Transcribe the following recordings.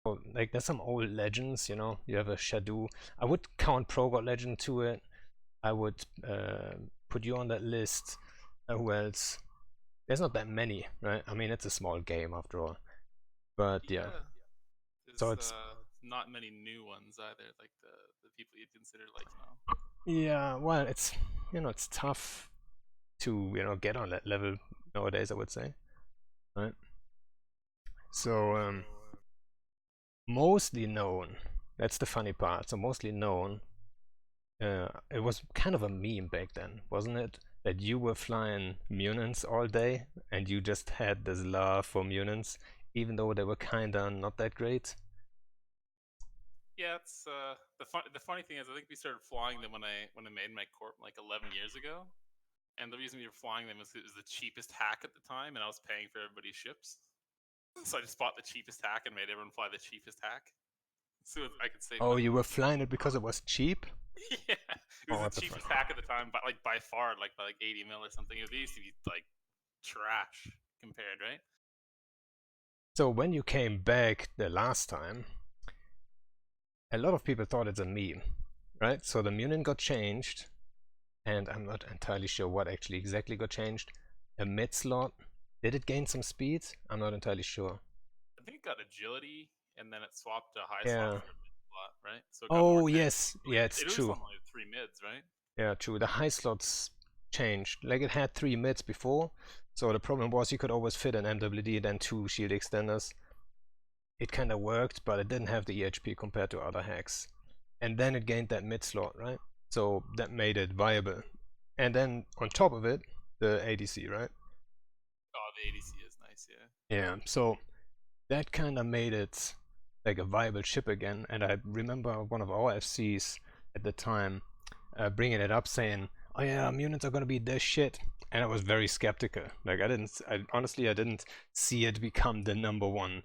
like there's some old legends, you know. You have a Shadow. I would count Pro God Legend to it. I would put you on that list. Who else? There's not that many, right? I mean, it's a small game after all. But yeah, Yeah, so there's it's not many new ones either. Like the people you'd consider like yeah. Well, it's it's tough to get on that level nowadays. I would say, right? So mostly known. That's the funny part. So mostly known. It was kind of a meme back then, wasn't it? That you were flying Munins all day and you just had this love for Munins, even though they were kinda not that great. Yeah, it's the funny thing is I think we started flying them when I made my corp like 11 years ago, and the reason we were flying them was it was the cheapest hack at the time, and I was paying for everybody's ships, so I just bought the cheapest hack and made everyone fly the cheapest hack, so I could save Oh, money. you were flying it because it was cheap? Yeah, it Oh, was the what the fuck? cheapest hack at the time, but like by far, like by like 80 mil or something. It used to be like trash compared, right? So when you came back the last time, a lot of people thought it's a meme, right? So the Munin got changed, and I'm not entirely sure what actually exactly got changed. A mid slot, did it gain some speed? I'm not entirely sure. I think it got agility, and then it swapped to high slot Yeah. for a mid slot, right? So it got more Oh, tanky. yes. Yeah, it's It was true. only three mids, right? Yeah, true. The high slots changed. Like it had three mids before, so the problem was you could always fit an MWD then two shield extenders. It kind of worked, but it didn't have the EHP compared to other hacks. And then it gained that mid slot, right? So that made it viable. And then on top of it, the ADC, right? Oh, the ADC is nice, yeah. Yeah, so that kind of made it like a viable ship again. And I remember one of our FCs at the time bringing it up, saying, "Oh yeah, mutants are gonna be this shit," and I was very skeptical. Like honestly, I didn't see it become the number one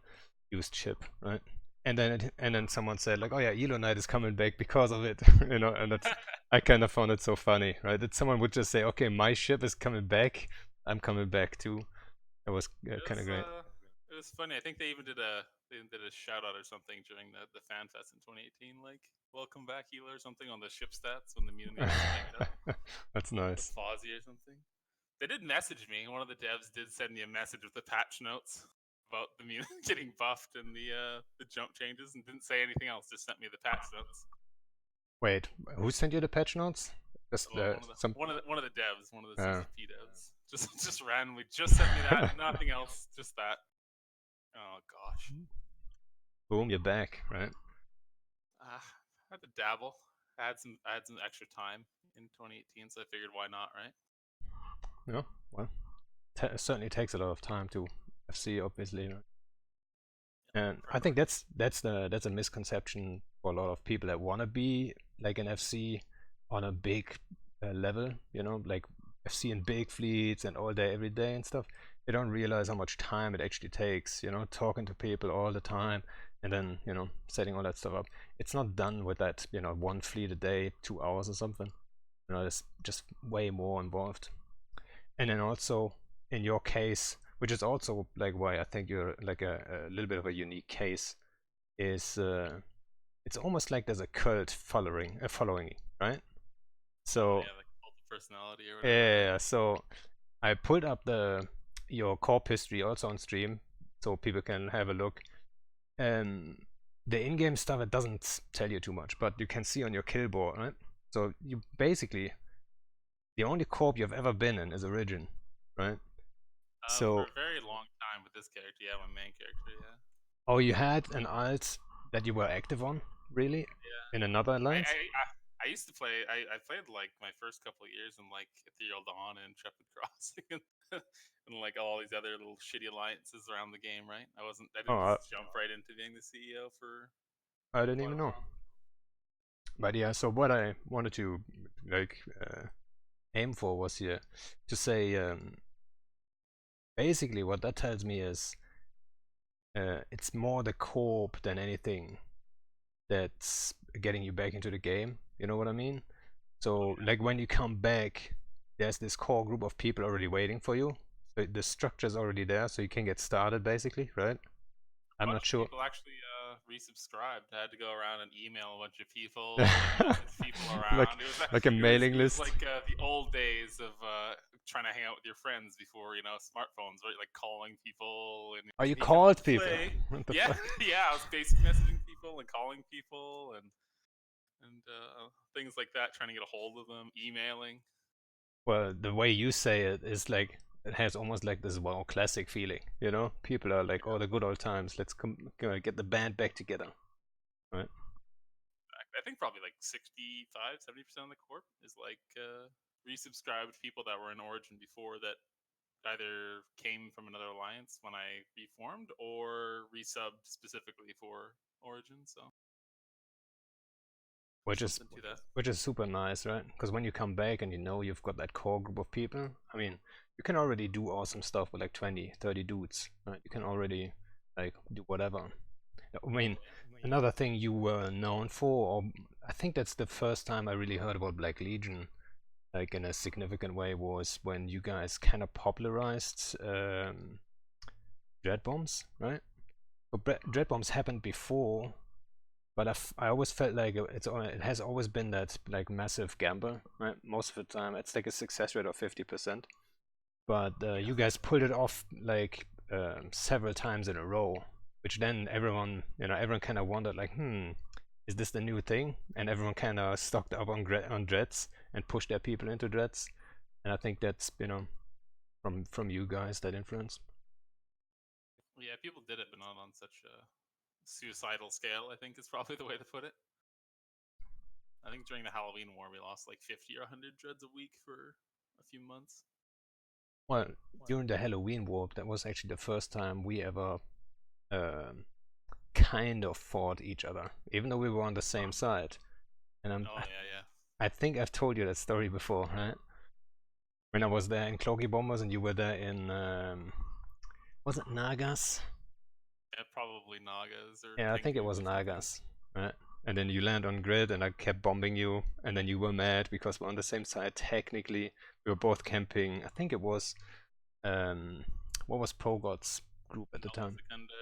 used chip, right? And then someone said like, "Oh yeah, Elo Knight is coming back because of it," and that's I kind of found it so funny, right? That someone would just say, "Okay, my ship is coming back, I'm coming back too." It was It kind was of great. uh, it was funny. I think they even did a shout out or something during the fan fest in 2018, like "Welcome back, healer" or something on the ship stats when the immunity was spiked up That's with nice. Fozzie or something. They did message me. One of the devs did send me a message with the patch notes about the immunity getting buffed and the jump changes, and didn't say anything else. Just sent me the patch notes. Wait, who sent you the patch notes? Just Well, one of the some. one of the devs, one of the Uh, CCP devs, just randomly just sent me that. Nothing else, just that. Oh gosh. Boom, you're back, right? I had to dabble. I had some extra time in 2018, so I figured why not, right? Yeah, well, it certainly takes a lot of time to FC, obviously, right? And I think that's a misconception for a lot of people that want to be like an FC on a big level, like FC in big fleets and all day, every day and stuff. They don't realize how much time it actually takes, talking to people all the time and then, setting all that stuff up. It's not done with that, one fleet a day, 2 hours or something. There's just way more involved. And then also in your case, which is also like why I think you're like a little bit of a unique case, is it's almost like there's a cult following, right? Oh So yeah, like cult of personality or whatever, right? yeah, so I pulled up the your corp history also on stream, so people can have a look. And the in-game stuff, it doesn't tell you too much, but you can see on your kill board, right? So you basically the only corp you've ever been in is Origin, right? For So a very long time with this character, yeah, my main character, yeah, oh, you had an alt that you were active on, really? yeah. In another I alliance? I, I, I used to play. I played like my first couple of years in like Ethereal Dawn and Intrepid Crossing and like all these other little shitty alliances around the game. Right? I Oh, didn't just jump right into being the CEO I for didn't quite even a know. while. But yeah, so what I wanted to like aim for was here to say basically what that tells me is it's more the corp than anything that's getting you back into the game. You know what I mean? So like when you come back, there's this core group of people already waiting for you. So the structure's already there, so you can get started basically, right? A I'm not bunch of sure. people actually resubscribed. I had to go around and email a bunch of people and message people like around. like a mailing it was list. like the old days of trying to hang out with your friends before smartphones, right? Like calling people and Oh, you hey, come called people? play. What the Yeah, fuck? yeah. I was basic messaging people and calling people and things like that, trying to get a hold of them, emailing. Well, the way you say it is like it has almost like this WoW classic feeling, you know? People are like, "Oh, the good old times. Let's get the band back together." Right? I think probably like 65, 70% of the corp is like resubscribed people that were in Origin before that either came from another alliance when I reformed or resubbed specifically for Origin. So Which is something to that. which is super nice, right? Because when you come back and you know you've got that core group of people, I mean, you can already do awesome stuff with like 20, 30 dudes, right? You can already like do whatever. I mean, another thing you were known for, or I think that's the first time I really heard about Black Legion, like in a significant way, was when you guys kind of popularized dread bombs, right? But dread bombs happened before, but I always felt like it has always been that like massive gamble, right? Most of the time, it's like a success rate of 50%. But you guys pulled it off like several times in a row, which then everyone kind of wondered like, is this the new thing? And everyone kind of stocked up on dreads and pushed their people into dreads. And I think that's from you guys, that influence. Yeah, people did it, but not on such a suicidal scale, I think is probably the way to put it. I think during the Halloween war, we lost like 50 or 100 dreads a week for a few months. Well, during the Halloween war, that was actually the first time we ever kind of fought each other, even though we were on the same side. And Yeah. I think I've told you that story before, right? When I was there in Cloaky Bombers and you were there in, was it Nagas? Yeah, probably Nagas or Yeah, I think it Tengu was or something. Nagas, right? And then you land on grid and I kept bombing you, and then you were mad because we're on the same side. Technically, we were both camping. I think it was, what was Progod's group at the time?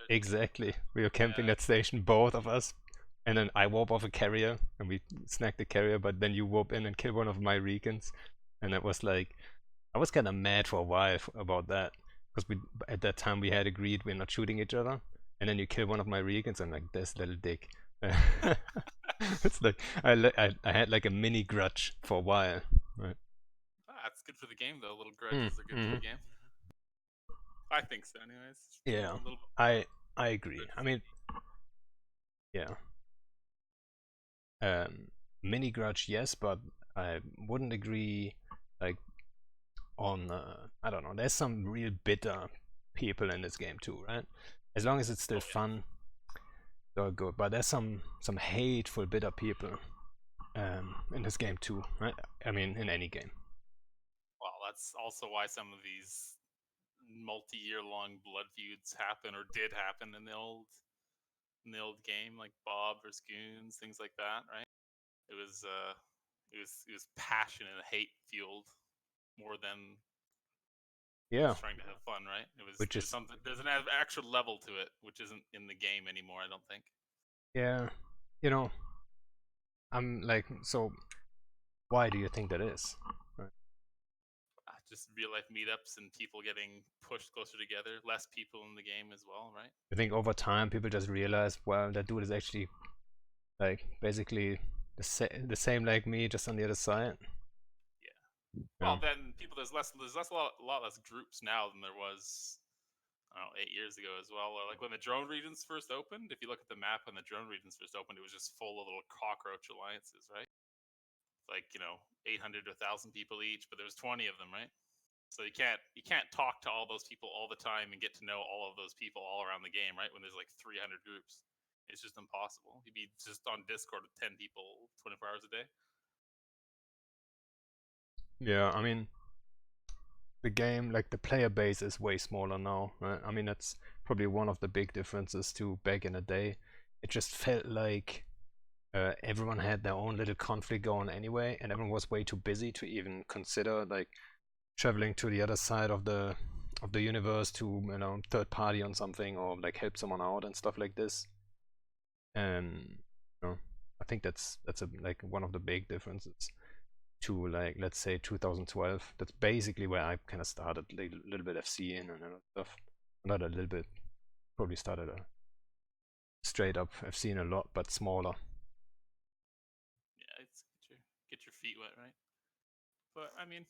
Exactly. We were camping that station, both of us. And then I warp off a carrier and we snagged the carrier, but then you warp in and kill one of my Recons. And it was like, I was kind of mad for a while about that. Because at that time we had agreed we're not shooting each other. And then you kill one of my Recons and I'm like, this little dick. It's like, I had like a mini grudge for a while. Right. It's good for the game though. Little grudges are good for the game. I think so, anyways. Yeah, I agree. I mean, yeah. Mini grudge, yes, but I wouldn't agree. Like on, I don't know. There's some real bitter people in this game too, right? As long as it's still fun, they're good. But there's some hateful, bitter people in this game too, right? I mean, in any game. Well, that's also why some of these multi-year-long blood feuds happen or did happen in the old game, like Bob versus Goons, things like that, right? It was passion and hate fueled more than just trying to have fun, right? It was something. There's an actual level to it, which isn't in the game anymore, I don't think. Yeah, I'm like, so why do you think that is? Right. Just real life meetups and people getting pushed closer together. Less people in the game as well, right? I think over time people just realize, well, that dude is actually like basically the same like me, just on the other side. Yeah. Well, then there's a lot less groups now than there was, I don't know, 8 years ago as well. Like when the drone regions first opened, if you look at the map when the drone regions first opened, it was just full of little cockroach alliances, right? Like 800 to 1,000 people each, but there was 20 of them, right? So you can't talk to all those people all the time and get to know all of those people all around the game, right? When there's like 300 groups, it's just impossible. You'd be just on Discord with 10 people 24 hours a day. Yeah, I mean, the game, like the player base is way smaller now, right? I mean, that's probably one of the big differences to back in the day. It just felt like everyone had their own little conflict going anyway, and everyone was way too busy to even consider like traveling to the other side of the universe to third party on something or like help someone out and stuff like this. And I think that's like one of the big differences to, like, let's say 2012. That's basically where I kind of started a little bit FCing and stuff. Not a little bit, probably started a straight up FCing a lot, but smaller. Yeah, it's get your feet wet, right? But I mean,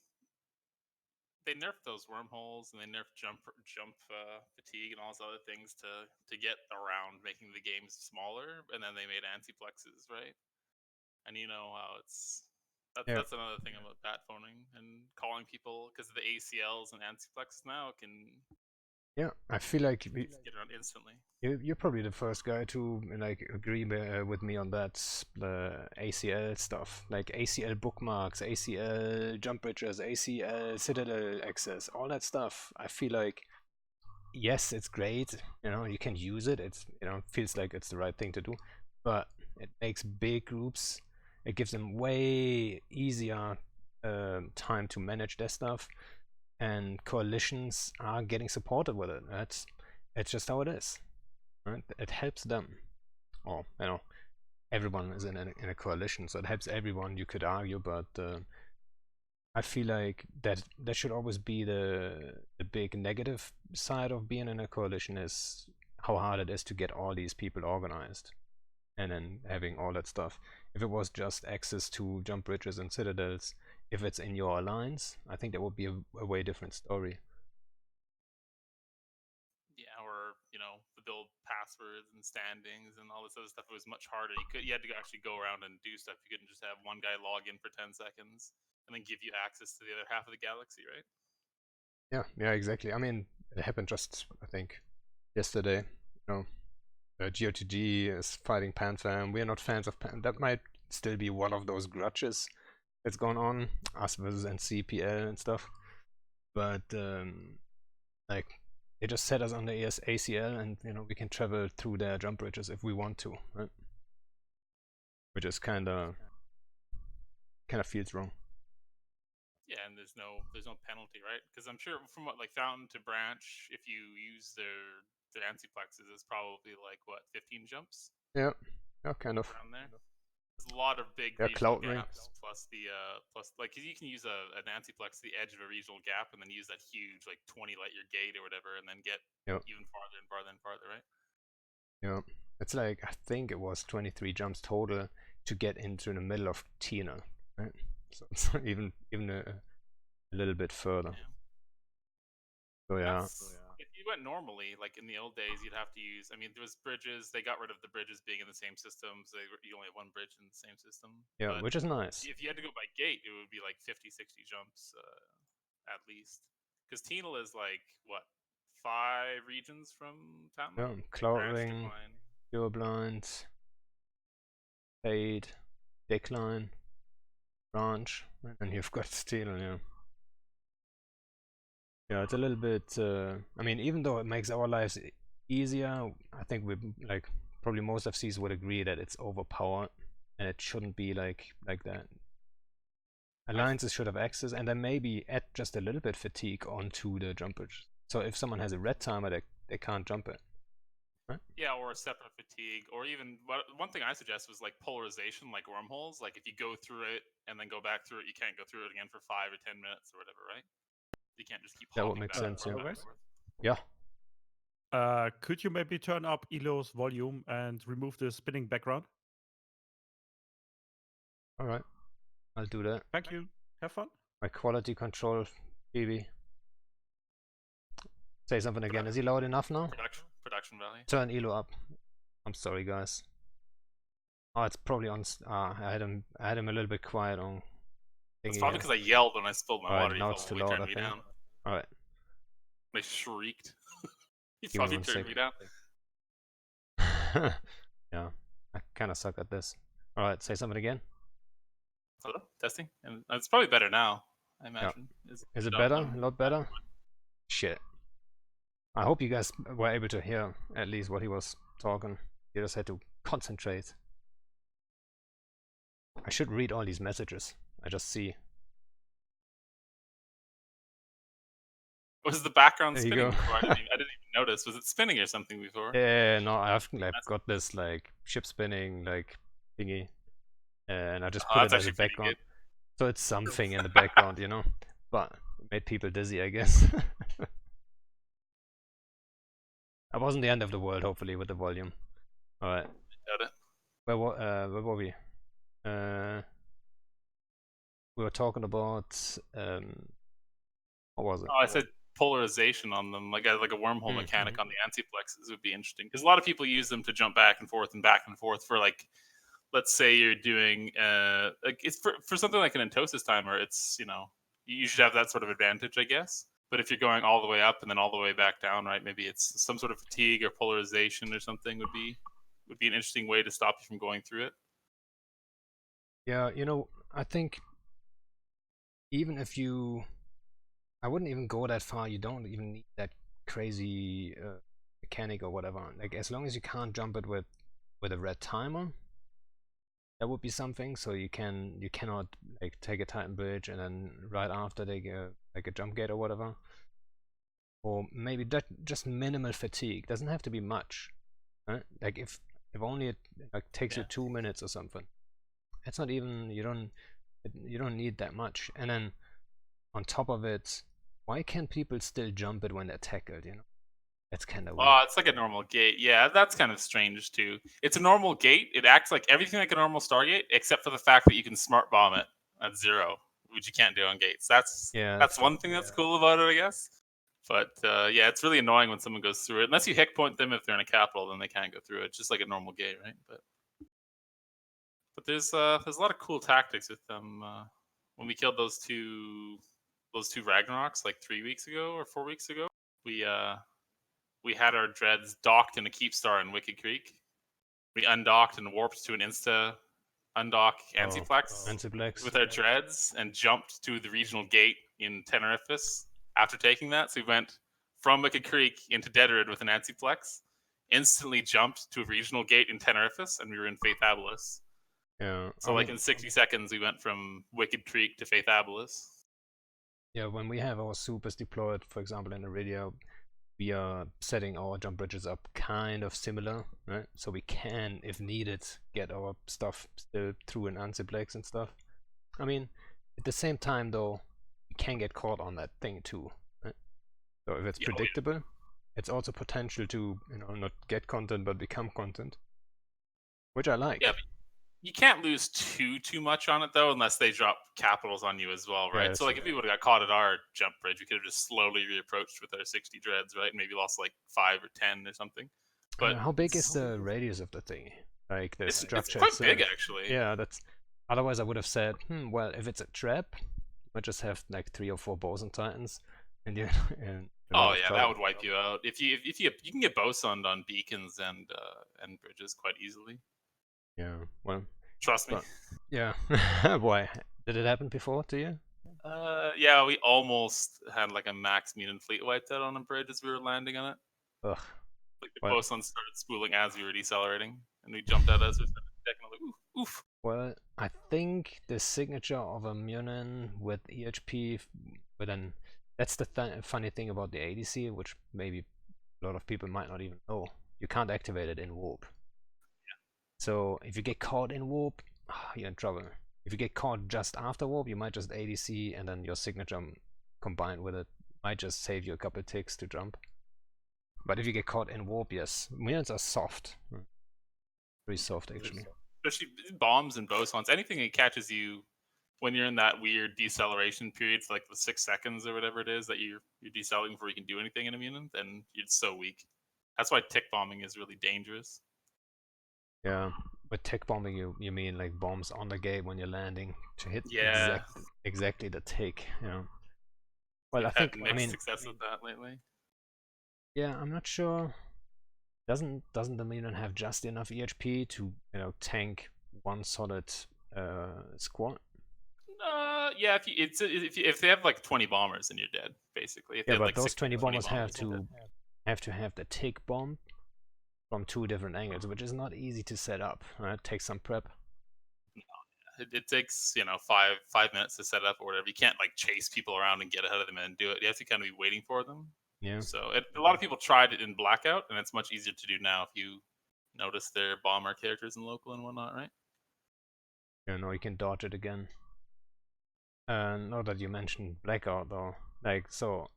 they nerfed those wormholes and they nerfed jump fatigue and all those other things to get around making the games smaller, and then they made antiplexes, right? And you know how that's another thing about bat phoning and calling people, because the ACLs and antiplexes now can I feel like get around instantly. you're probably the first guy to like agree with me on that, the ACL stuff, like ACL bookmarks, ACL jump bridges, ACL Citadel access, all that stuff. I feel like, yes, it's great, you can use it, it's, feels like it's the right thing to do, but it makes big groups, it gives them way easier time to manage their stuff, and coalitions are getting supported with it. It's just how it is, right? It helps them. Or, everyone is in a coalition, so it helps everyone, you could argue, but I feel like that should always be the big negative side of being in a coalition, is how hard it is to get all these people organized and then having all that stuff. If it was just access to jump bridges and citadels, if it's in your alliance, I think that would be a way different story. Yeah, or the build passwords and standings and all this other stuff. It was much harder. You had to actually go around and do stuff. You couldn't just have one guy log in for 10 seconds and then give you access to the other half of the galaxy, right? Yeah, exactly. I mean, it happened just, I think, yesterday. GOTG is fighting PanFam. We are not fans of Pan. That might still be one of those grudges that's going on, us versus NCPL and stuff. But like, they just set us on the ACL, and we can travel through their jump bridges if we want to, right? Which is kind of feels wrong. Yeah, and there's no penalty, right? Because I'm sure from what, like, Fountain to Branch, if you use their antiplexes, it's probably like what, 15 jumps? Yeah, kind of. Around there. There's a lot of big Yeah, regional Cloud Ring. gaps, plus like, cause you can use an antiplex to the edge of a regional gap, and then use that huge, like, 20 light year gate or whatever, and then get even farther and farther and farther, right? Yeah, it's like, I think it was 23 jumps total to get into the middle of Tina, right? So it's even a little bit further. Yeah. So yeah. If you went normally, like in the old days, you'd have to use. I mean, there was bridges. They got rid of the bridges being in the same system, so you only had one bridge in the same system. Yeah, but which is nice. if you had to go by gate, it would be like 50, 60 jumps at least. Because Tenal is like, what, 5 regions from Fountain? Yeah, Cloud Ring, Pure Blind, Fade, Decline, Branch, and you've got Steel, yeah. Yeah, it's a little bit, I mean, even though it makes our lives easier, I think we, like, probably most FCs would agree that it's overpowered, and it shouldn't be like that. Alliances should have access, and then maybe add just a little bit fatigue onto the jump bridge. So if someone has a red timer, they can't jump it. Right? Yeah, or a separate fatigue, or even one thing I suggest was like polarization, like wormholes. Like if you go through it and then go back through it, you can't go through it again for 5 or 10 minutes or whatever, right? You can't just keep. That would make sense. Yeah. Could you maybe turn up Elo's volume and remove the spinning background? All right, I'll do that. Thank you. Have fun. My quality control, BB. Say something again. Is he loud enough now? Production value. Turn Elo up. I'm sorry, guys. Oh, it's probably on. I had him a little bit quiet on. It's probably because I yelled when I spilled my water. Now it's too loud, I think. Down. All right. I shrieked. He probably turned me down. Yeah, I kind of suck at this. All right, say something again. Hello, testing, and it's probably better now. I imagine. Yeah. Is it better? A lot better? Shit. I hope you guys were able to hear at least what he was talking. You just had to concentrate. I should read all these messages. I just see. Was the background There you spinning go. before? I didn't even notice. Was it spinning or something before? Yeah, no, I've like got this like ship spinning like thingy, and I just Oh, put that's it as a actually pretty background. good. So it's something in the background, you know, but it made people dizzy, I guess. That wasn't the end of the world, hopefully, with the volume. All right, Doubt it. where were we? We were talking about what was it? Oh, I said polarization on them, like a wormhole mechanic on the antiplexes would be interesting because a lot of people use them to jump back and forth for like, let's say you're doing like it's for something like an entosis timer. It's you should have that sort of advantage, I guess. But if you're going all the way up and then all the way back down, right? Maybe it's some sort of fatigue or polarization or something would be an interesting way to stop you from going through it. Yeah, I think even if I wouldn't even go that far. You don't even need that crazy mechanic or whatever. Like as long as you can't jump it with a red timer, that would be something. So you cannot like take a Titan bridge and then right after take like a jump gate or whatever. Or maybe that just minimal fatigue. Doesn't have to be much. Right? Like if only it like takes you 2 minutes or something. It's not even you don't need that much. And then on top of it, why can't people still jump it when they're tackled, That's kind of weird. Oh, it's like a normal gate. Yeah, that's kind of strange too. It's a normal gate. It acts like everything like a normal Stargate, except for the fact that you can smart bomb it at 0, which you can't do on gates. That's one thing that's cool about it, I guess. But yeah, it's really annoying when someone goes through it. Unless you hick point them if they're in a capital, then they can't go through it. Just like a normal gate, right? But there's a lot of cool tactics with them. When we killed those two Ragnaroks like 3 weeks ago or 4 weeks ago, we had our dreads docked in a keep star in Wicked Creek. We undocked and warped to an insta undock Antiplex with our dreads and jumped to the regional gate in Tenerifis after taking that. So we went from Wicked Creek into Deadrid with an Antiplex, instantly jumped to a regional gate in Tenerifis, and we were in Faithabilis. Yeah. So like in 60 seconds, we went from Wicked Creek to Faithabilis. Yeah, when we have our supers deployed, for example, in Iridia, we are setting our jump bridges up kind of similar, right? So we can, if needed, get our stuff still through an Antiplex and stuff. I mean, at the same time, though, we can get caught on that thing too, right? So if it's predictable, it's also potential to, not get content but become content, which I like. Yeah, but you can't lose too much on it though, unless they drop capitals on you as well, right? Yeah, so like if we would have got caught at our jump bridge, we could have just slowly reapproached with our 60 dreads, right? Maybe lost like 5 or 10 or something. But how big is the radius of the thing? Like the structure it's quite big actually. Yeah, that's. Otherwise, I would have said, well, if it's a trap, you might just have like 3 or 4 boson titans, and you. Oh yeah, that would wipe you out. If you can get bosoned on beacons and bridges quite easily. Yeah, well, trust me. Yeah, why? Did it happen before to you? Yeah, we almost had like a max mutant fleet wiped out on a bridge as we were landing on it. Ugh. Like the boson started spooling as we were decelerating, and we jumped out as we started decking. Like, oof. Well, I think the signature of a Munin with EHP with an that's the funny thing about the ADC, which maybe a lot of people might not even know. You can't activate it in warp. Yeah. So if you get caught in warp, you're in trouble. If you get caught just after warp, you might just ADC and then your signature combined with it might just save you a couple ticks to jump. But if you get caught in warp, yes, Munins are soft. Pretty soft actually. Especially bombs and bosons, anything that catches you when you're in that weird deceleration period for like the 6 seconds or whatever it is that you're decelerating before you can do anything in a mutant, then it's so weak. That's why tick bombing is really dangerous. Yeah, with tick bombing you mean like bombs on the gate when you're landing to hit exactly the tick. Yeah. Well, We've had mixed success with that lately. Yeah, I'm not sure. Doesn't the Munin have just enough EHP to tank one solid squad? Yeah, if they have like 20 bombers, then you're dead basically. If yeah, but like those 20 bombers have to have the tick bomb from 2 different angles, which is not easy to set up. Right? It takes some prep. it takes 5 minutes to set up or whatever. You can't like chase people around and get ahead of them and do it. You have to kind of be waiting for them. Yeah. So a lot of people tried it in Blackout, and it's much easier to do now if you notice their bomber characters in local and whatnot, right? Yeah, no, you can dodge it again. Now that you mentioned Blackout, though, like, so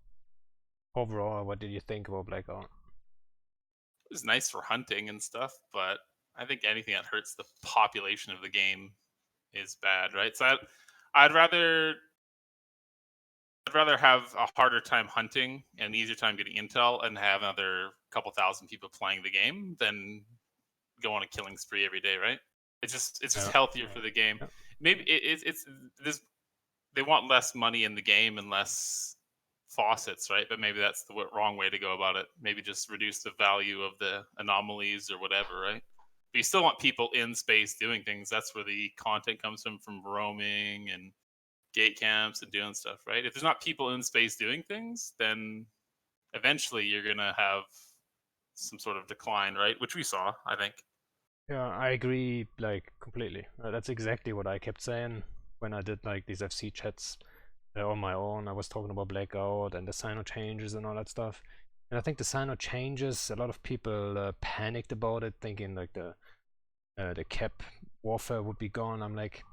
overall, what did you think about Blackout? It was nice for hunting and stuff, but I think anything that hurts the population of the game is bad, right? So I'd rather have a harder time hunting and an easier time getting intel and have another couple thousand people playing the game than go on a killing spree every day, right? It's just healthier for the game. Yeah. Maybe it's this. They want less money in the game and less faucets, right? But maybe that's the wrong way to go about it. Maybe just reduce the value of the anomalies or whatever, right? But you still want people in space doing things. That's where the content comes from roaming and gate camps and doing stuff, right? If there's not people in space doing things, then eventually you're gonna have some sort of decline, right? Which we saw, I think. Yeah, I agree, like, completely. That's exactly what I kept saying when I did, like, these FC chats on my own. I was talking about Blackout and the Sino changes and all that stuff. And I think the Sino changes, a lot of people panicked about it, thinking, like, the cap warfare would be gone. I'm like,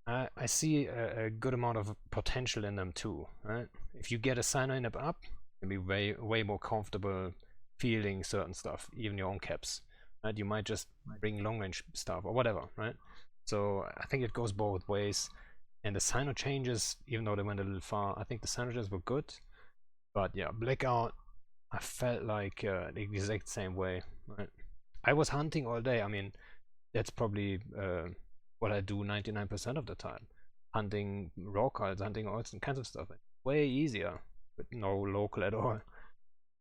I see a good amount of potential in them, too, right? If you get a Sino in up, you'll be way more comfortable fielding certain stuff, even your own caps. Right? You might just bring long range stuff or whatever, right? So I think it goes both ways. And the Sino changes, even though they went a little far, I think the Sino changes were good. But yeah, Blackout, I felt like the exact same way. Right? I was hunting all day. I mean, that's probably what I do 99% of the time. Hunting raw cards, hunting all kinds of stuff. Way easier with no local at all.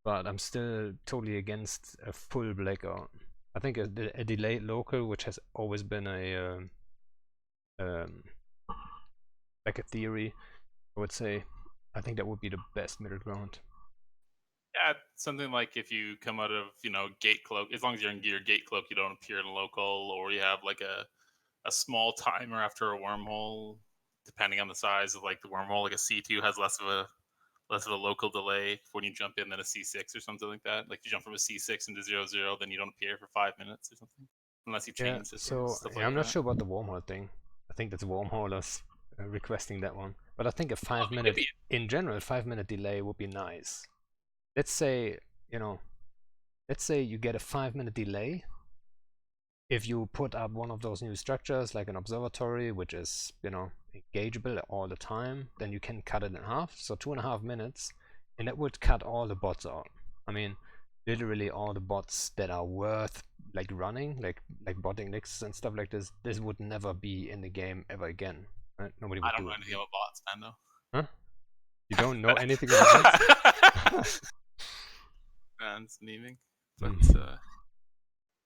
But I'm still totally against a full Blackout. I think a delayed local, which has always been a like a theory, I would say. I think that would be the best middle ground. Yeah, something like if you come out of gate cloak, as long as you're in gear gate cloak, you don't appear in a local, or you have like a small timer after a wormhole, depending on the size of like the wormhole. Like a C2 has less of a local delay when you jump in than a C6 or something like that. Like you jump from a C6 into 0-0, then you don't appear for 5 minutes or something, unless you change Yeah, it. so Stuff yeah, like I'm not that. sure about the wormhole thing. I think that's wormholers requesting that one. But I think a Well, 5-minute, in general, a 5-minute delay would be nice. Let's say, let's say you get a 5-minute delay. If you put up one of those new structures, like an observatory, which is, engageable all the time, then you can cut it in half. So 2.5 minutes, and that would cut all the bots out. I mean, literally all the bots that are worth like running, like botting nexus and stuff like this. This would never be in the game ever again. Right? Nobody would I don't do know it. anything about bots, Pando. Huh? You don't know anything about bots? It's memeing, but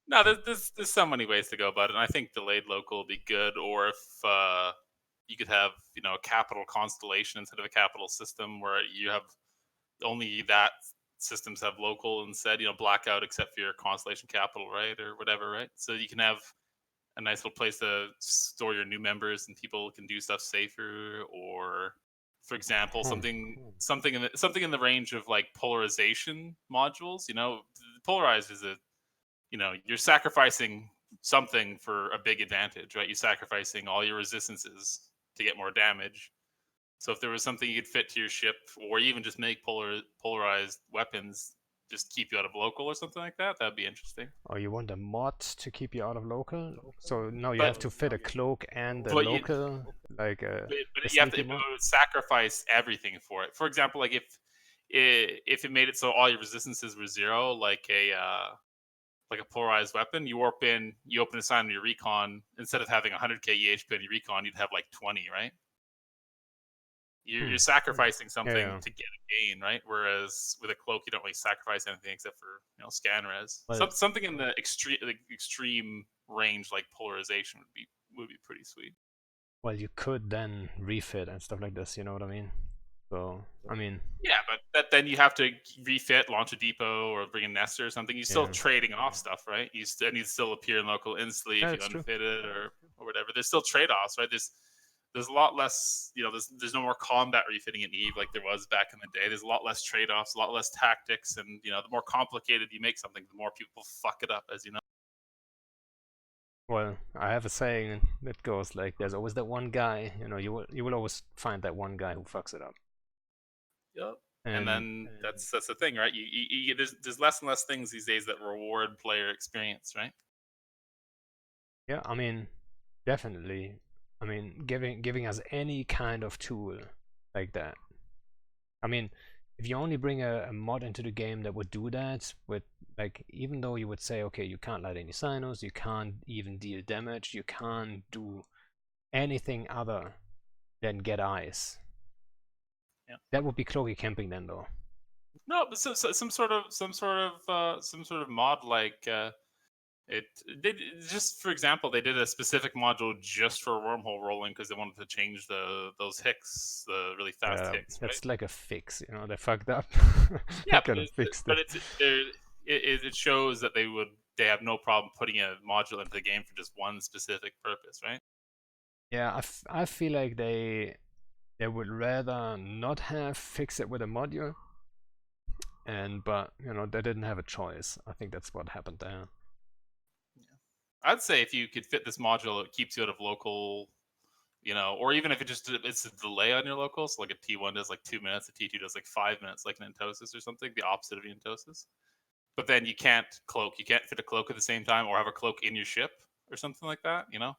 no, there's so many ways to go about it. And I think delayed local will be good, or if you could have a capital constellation instead of a capital system, where you have only that systems have local instead. Blackout except for your constellation capital, right, or whatever, right? So you can have a nice little place to store your new members, and people can do stuff safer. Or, for example, something in the range of like polarization modules. Polarized is you're sacrificing something for a big advantage, right? You're sacrificing all your resistances to get more damage. So if there was something you could fit to your ship, or even just make polarized weapons, just keep you out of local or something like that, that'd be interesting. Or you want a mod to keep you out of local? So now you But- have to fit a cloak and a but you- local, like a But you have to sneaky mod? sacrifice everything for it. For example, like if it made it so all your resistances were 0, like a polarized weapon, you warp in, you open a sign on your recon, instead of having 100k EHP on your recon, you'd have like 20, right? You're sacrificing something to get a gain, right? Whereas with a cloak, you don't really sacrifice anything except for scan res. Something in the extreme range like polarization would be pretty sweet. Well, you could then refit and stuff like this. You know what I mean? So I mean, yeah, but then you have to refit, launch a depot, or bring a Nestor or something. You're still trading off stuff, right? You still appear in local instantly if you unfit it or or whatever. There's still trade-offs, right? There's a lot less, there's no more combat refitting in Eve like there was back in the day. There's a lot less trade-offs, a lot less tactics, and the more complicated you make something, the more people fuck it up, as you know. Well, I have a saying that goes like, "There's always that one guy." You will always find that one guy who fucks it up. Yep. And then that's the thing, right? There's less and less things these days that reward player experience, right? Yeah, I mean, definitely. I mean, giving us any kind of tool like that. I mean, if you only bring a mod into the game that would do that, with like, even though you would say, okay, you can't light any sinos, you can't even deal damage, you can't do anything other than get eyes. Yeah. That would be cloaky camping then, though. No, but some sort of mod like it did, just for example, they did a specific module just for wormhole rolling because they wanted to change those hicks, the really fast hicks. That's right? like a fix, they fucked up. Yeah, Gotta fix but that. it shows that they have no problem putting a module into the game for just one specific purpose, right? Yeah, I feel like they would rather not have fixed it with a module, but they didn't have a choice. I think that's what happened there. Yeah. I'd say if you could fit this module, it keeps you out of local, or even if it's a delay on your local, so like a T1 does like 2 minutes, a T2 does like 5 minutes, like an Entosis or something, the opposite of Entosis. But then you can't cloak. You can't fit a cloak at the same time, or have a cloak in your ship, or something like that. You can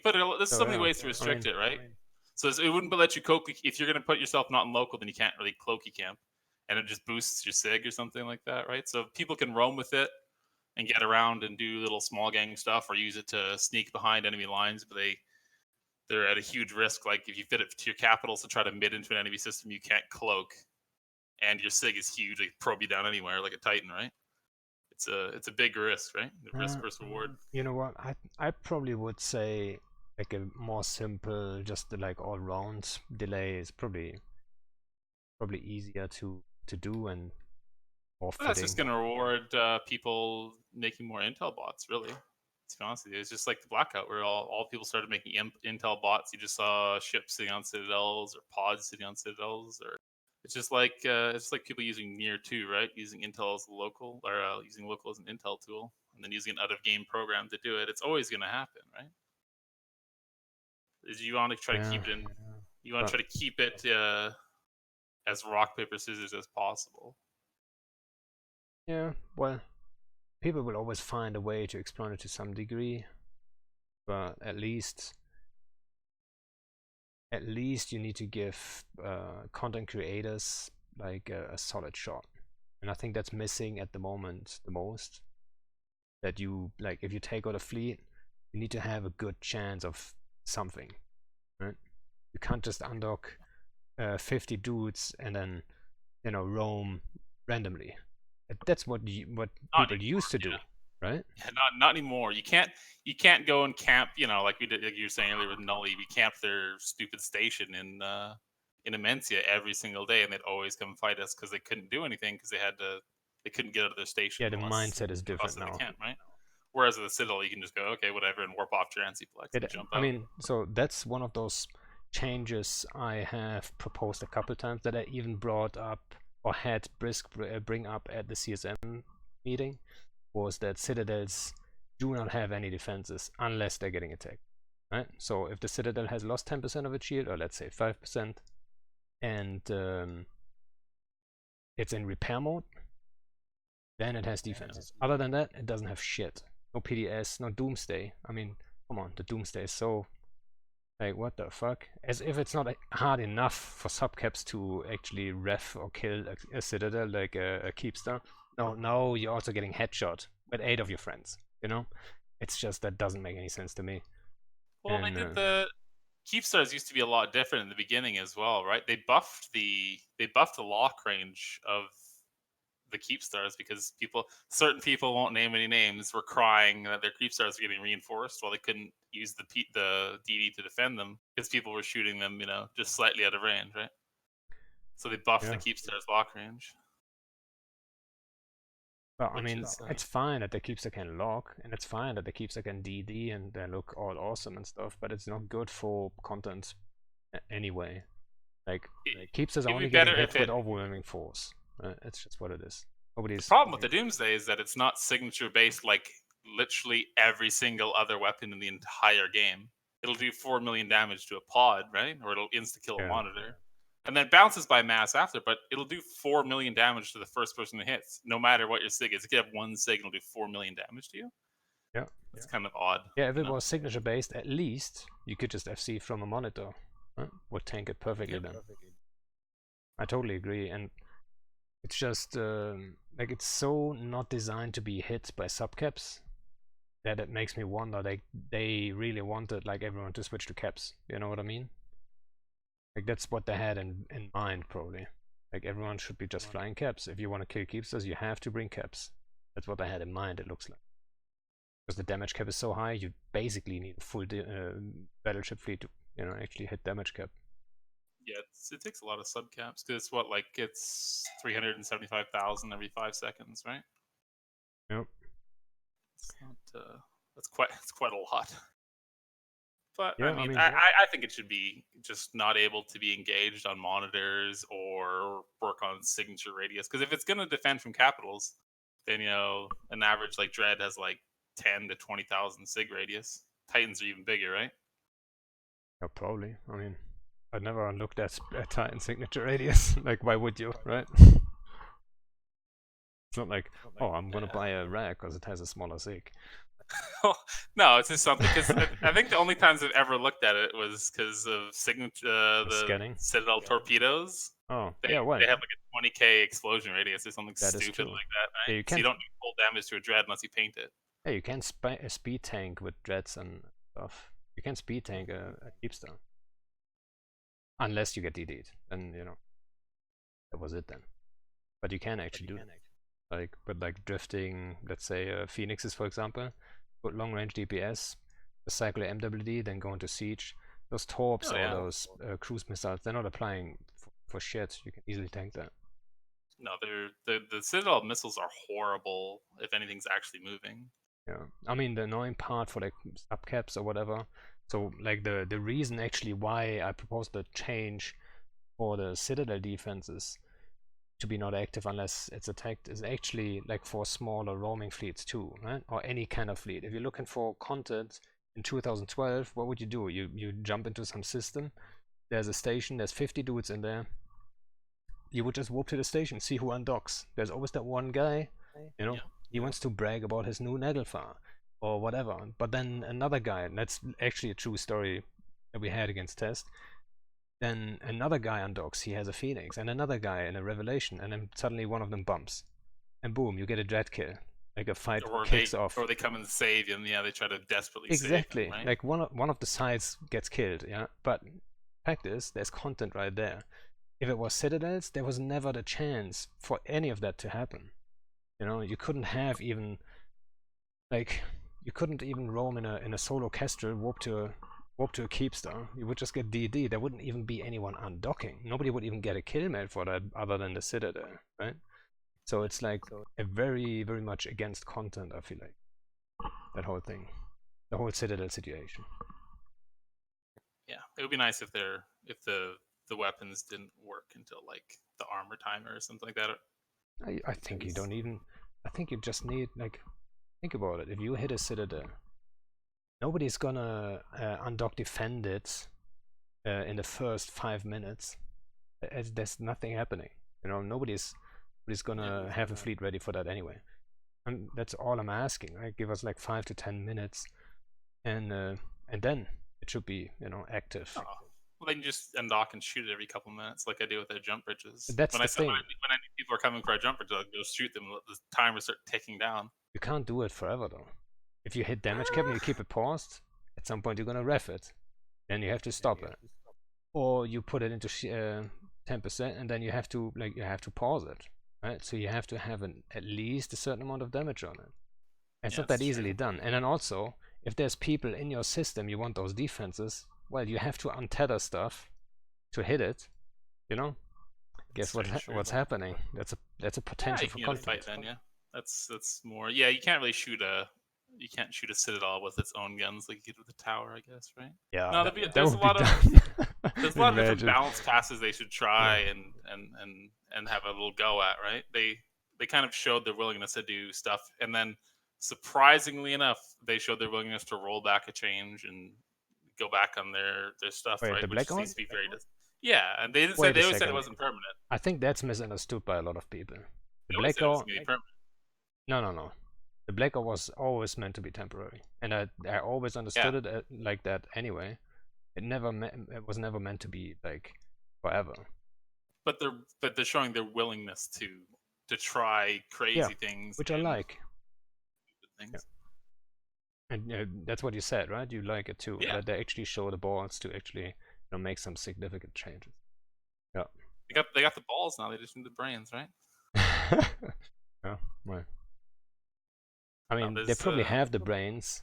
put it. There's so many ways to restrict it, right? So it wouldn't let you cloak if you're going to put yourself not in local, then you can't really cloaky camp, and it just boosts your sig or something like that, right? So people can roam with it and get around and do little small gang stuff, or use it to sneak behind enemy lines, but they're at a huge risk. Like if you fit it to your capitals to try to mid into an enemy system, you can't cloak, and your sig is huge. They probe you down anywhere like a Titan, right? It's a big risk, right? The risk versus reward. You know what? I probably would say like a more simple, just like all round delay is probably easier to do and more fitting. That's just going to reward people making more intel bots, really. To be honest with you, it's just like the blackout, where all people started making intel bots. You just saw ships sitting on citadels or pods sitting on citadels, or it's just like people using Near 2, right? Using intel as a local, or using local as an intel tool, and then using an out-of-game program to do it. It's always going to happen, right? Is you want to try to keep it in. You want to try to keep it as rock paper scissors as possible. Yeah, well, people will always find a way to exploit it to some degree, but at least you need to give content creators like a solid shot, and I think that's missing at the moment the most. That you like, if you take out a fleet, you need to have a good chance of something, right? You can't just undock 50 dudes and then roam randomly. That's what people used to do, right? Yeah, not anymore. You can't go and camp. Like we did, like you were saying earlier with Nully, we camped their stupid station in Immensia every single day, and they'd always come fight us because they couldn't do anything because they couldn't get out of their station. Yeah, the mindset is different now. Camp, right? Whereas at the Citadel, you can just go, okay, whatever, and warp off to your Anti-Plex and jump out. I mean, so that's one of those changes I have proposed a couple times that I even brought up or had Brisk bring up at the CSM meeting, was that Citadels do not have any defenses unless they're getting attacked, right? So if the Citadel has lost 10% of its shield, or let's say 5%, and it's in repair mode, then it has defenses. Other than that, it doesn't have shit. No PDS, no Doomsday. I mean, come on, the Doomsday is so... like, what the fuck? As if it's not hard enough for subcaps to actually ref or kill a Citadel like a Keepstar. No, you're also getting headshot with 8 of your friends, It's just, that doesn't make any sense to me. Well, they did the... Keepstars used to be a lot different in the beginning as well, right? They buffed the lock range of the Keepstars because certain people, won't name any names, were crying that their Keepstars were getting reinforced while they couldn't use the DD to defend them because people were shooting them, just slightly out of range, right? So they buffed the Keepstars lock range. Well, I mean, it's fine that the keepster can lock, and it's fine that the keepster can DD and they look all awesome and stuff, but it's not good for content anyway. Like, keepsters are only getting hit with overwhelming force. It's just what it is. The problem with the Doomsday is that it's not signature based like literally every single other weapon in the entire game. It'll do 4 million damage to a pod, right? Or it'll insta-kill a monitor. And then bounces by mass after, but it'll do 4 million damage to the first person it hits, no matter what your sig is. If you have one sig, it'll do 4 million damage to you. Yeah. It's kind of odd. Yeah, if it was signature based, at least you could just FC from a monitor. Would tank it perfectly then. I totally agree, and it's just like it's so not designed to be hit by subcaps that it makes me wonder they really wanted like everyone to switch to caps. You know what I mean? Like that's what they had in mind probably. Like everyone should be just flying caps. If you want to kill keepsters, you have to bring caps. That's what they had in mind. It looks like. Because the damage cap is so high, you basically need a full battleship fleet to actually hit damage cap. Yeah, it takes a lot of subcaps because it's what, like it's 375,000 every 5 seconds, right? Yep. It's not. It's quite a lot. But yeah, I mean, I think it should be just not able to be engaged on monitors or work on signature radius. Because if it's going to defend from capitals, then an average like Dread has like 10 to 20,000 sig radius. Titans are even bigger, right? Yeah, probably. I mean, I'd never looked at Titan signature radius. Like, why would you, right? It's not like, oh, I'm gonna buy a rag because it has a smaller sig. No, it's just something. Because I think the only times I've ever looked at it was because of the scanning Citadel torpedoes. Oh, they have like a 20k explosion radius or something stupid like that, right? Yeah, so you don't do full damage to a Dread unless you paint it. Yeah, you can speed tank with Dreads and stuff. You can speed tank a keepster. Unless you get DD'd, then that was it then. But you can actually do it. Like with like drifting, let's say Phoenixes for example, put long range DPS, cycle MWD, then go into siege. Those torps or those cruise missiles, they're not applying for shit. You can easily tank that. No, the Citadel missiles are horrible if anything's actually moving. Yeah, I mean the annoying part for like subcaps or whatever. So like the reason actually why I proposed the change for the Citadel defenses to be not active unless it's attacked is actually like for smaller roaming fleets too, right? Or any kind of fleet. If you're looking for content in 2012, what would you do? You jump into some system, there's a station, there's 50 dudes in there. You would just warp to the station, see who undocks. There's always that one guy, he wants to brag about his new Nagelfar or whatever. But then another guy, and that's actually a true story that we had against Test. Then another guy undocks, he has a Phoenix, and another guy in a Revelation, and then suddenly one of them bumps. And boom, you get a Dread kill. Like a fight kicks off. Or they come and save you, and they try to desperately exactly. save you, right? Like one of the sides gets killed, yeah? But fact is, there's content right there. If it was Citadels, there was never the chance for any of that to happen. You couldn't have even you couldn't even roam in a solo kestrel, warp to a keepster. You would just get DD. There wouldn't even be anyone undocking. Nobody would even get a kill made for that other than the Citadel, right? So it's like a very, very much against content, I feel like. That whole thing. The whole Citadel situation. Yeah, it would be nice if the weapons didn't work until like the armor timer or something like that. I think you don't even. I think you just need think about it. If you hit a Citadel, nobody's gonna undock defend it in the first 5 minutes. There's nothing happening. Nobody's gonna have a fleet ready for that anyway. And that's all I'm asking. Right? Give us like 5 to 10 minutes, and then it should be active. Oh. Well, they can just undock and shoot it every couple minutes, like I do with their jump bridges. That's the thing. When I knew people are coming for a jump bridge, I'll go shoot them. Let the timer start ticking down. You can't do it forever though. If you hit damage cap and you keep it paused, at some point you're gonna ref it. Then you have to stop it, or you put it into 10%, and then you have to pause it. Right? So you have to have at least a certain amount of damage on it. And it's not that easily done. And then also, if there's people in your system you want those defenses, well, you have to untether stuff to hit it. Guess what's happening? That's a potential for conflict. Fight then, yeah. That's more. Yeah, you can't really shoot a Citadel with its own guns like you could with the tower, I guess, right? Yeah, No, that there's a would be lot of dumb. there's a lot of different Imagine. balance passes they should try and have a little go at, right? They kind of showed their willingness to do stuff, and then surprisingly enough, they showed their willingness to roll back a change and go back on their stuff, Wait, right? the Which blackout? seems to be very yeah, and they didn't say Wait a they always said it second. wasn't permanent. I think that's misunderstood by a lot of people. The They always said it was blackout. gonna be permanent. No. The blackout was always meant to be temporary, and I always understood it like that anyway. It was never meant to be like forever. But they're showing their willingness to try crazy things, which I like. Things. Yeah. And that's what you said, right? You like it too. Yeah. That they actually show the balls to actually make some significant changes. Yeah. They got the balls now. They just need the brains, right? Yeah, right. I mean, they probably have the brains,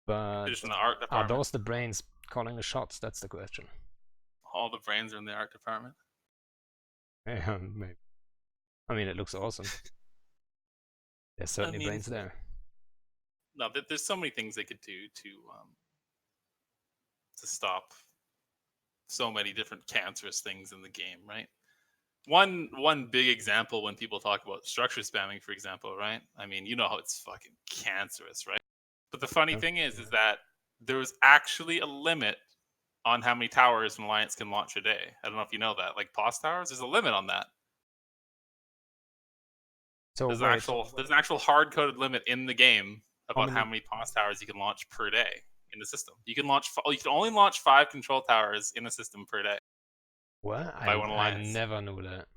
but in the art are those the brains calling the shots? That's the question. All the brains are in the art department. Yeah, maybe. I mean, it looks awesome. There's certainly brains there. No, there's so many things they could do to stop so many different cancerous things in the game, right? One big example when people talk about structure spamming, for example, right? I mean, you know how it's fucking cancerous, right? But the funny thing is that there was actually a limit on how many towers an alliance can launch a day. I don't know if you know that. Like POS towers, there's a limit on that. So there's an actual hard-coded limit in the game about how many POS towers you can launch per day in the system. You can only launch 5 control towers in the system per day. What? By one I alliance. never knew that.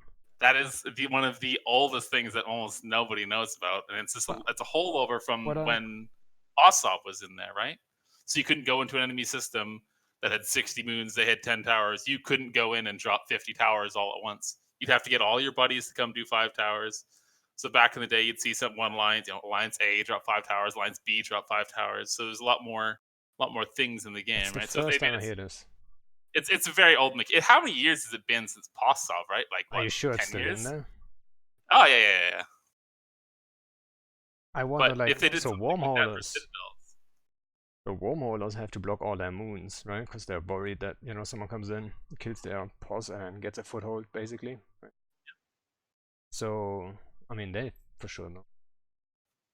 That is one of the oldest things that almost nobody knows about, and it's just it's a holdover from when Osop was in there, right? So you couldn't go into an enemy system that had 60 moons, they had 10 towers. You couldn't go in and drop 50 towers all at once. You'd have to get all your buddies to come do 5 towers. So back in the day, you'd see one alliance, Alliance A drop 5 towers, Alliance B drop 5 towers. So there's a lot more things in the game, That's right? The first time I hear this. It's a very old mechanic. How many years has it been since POS-Solve, right? Like, what, are you sure 10 it's still years? in there? Oh, yeah. I wonder, but if they did wormholes. The wormholes have to block all their moons, right? Because they're worried that, someone comes in, kills their POS, and gets a foothold, basically. Right? Yeah. So, I mean, they for sure know.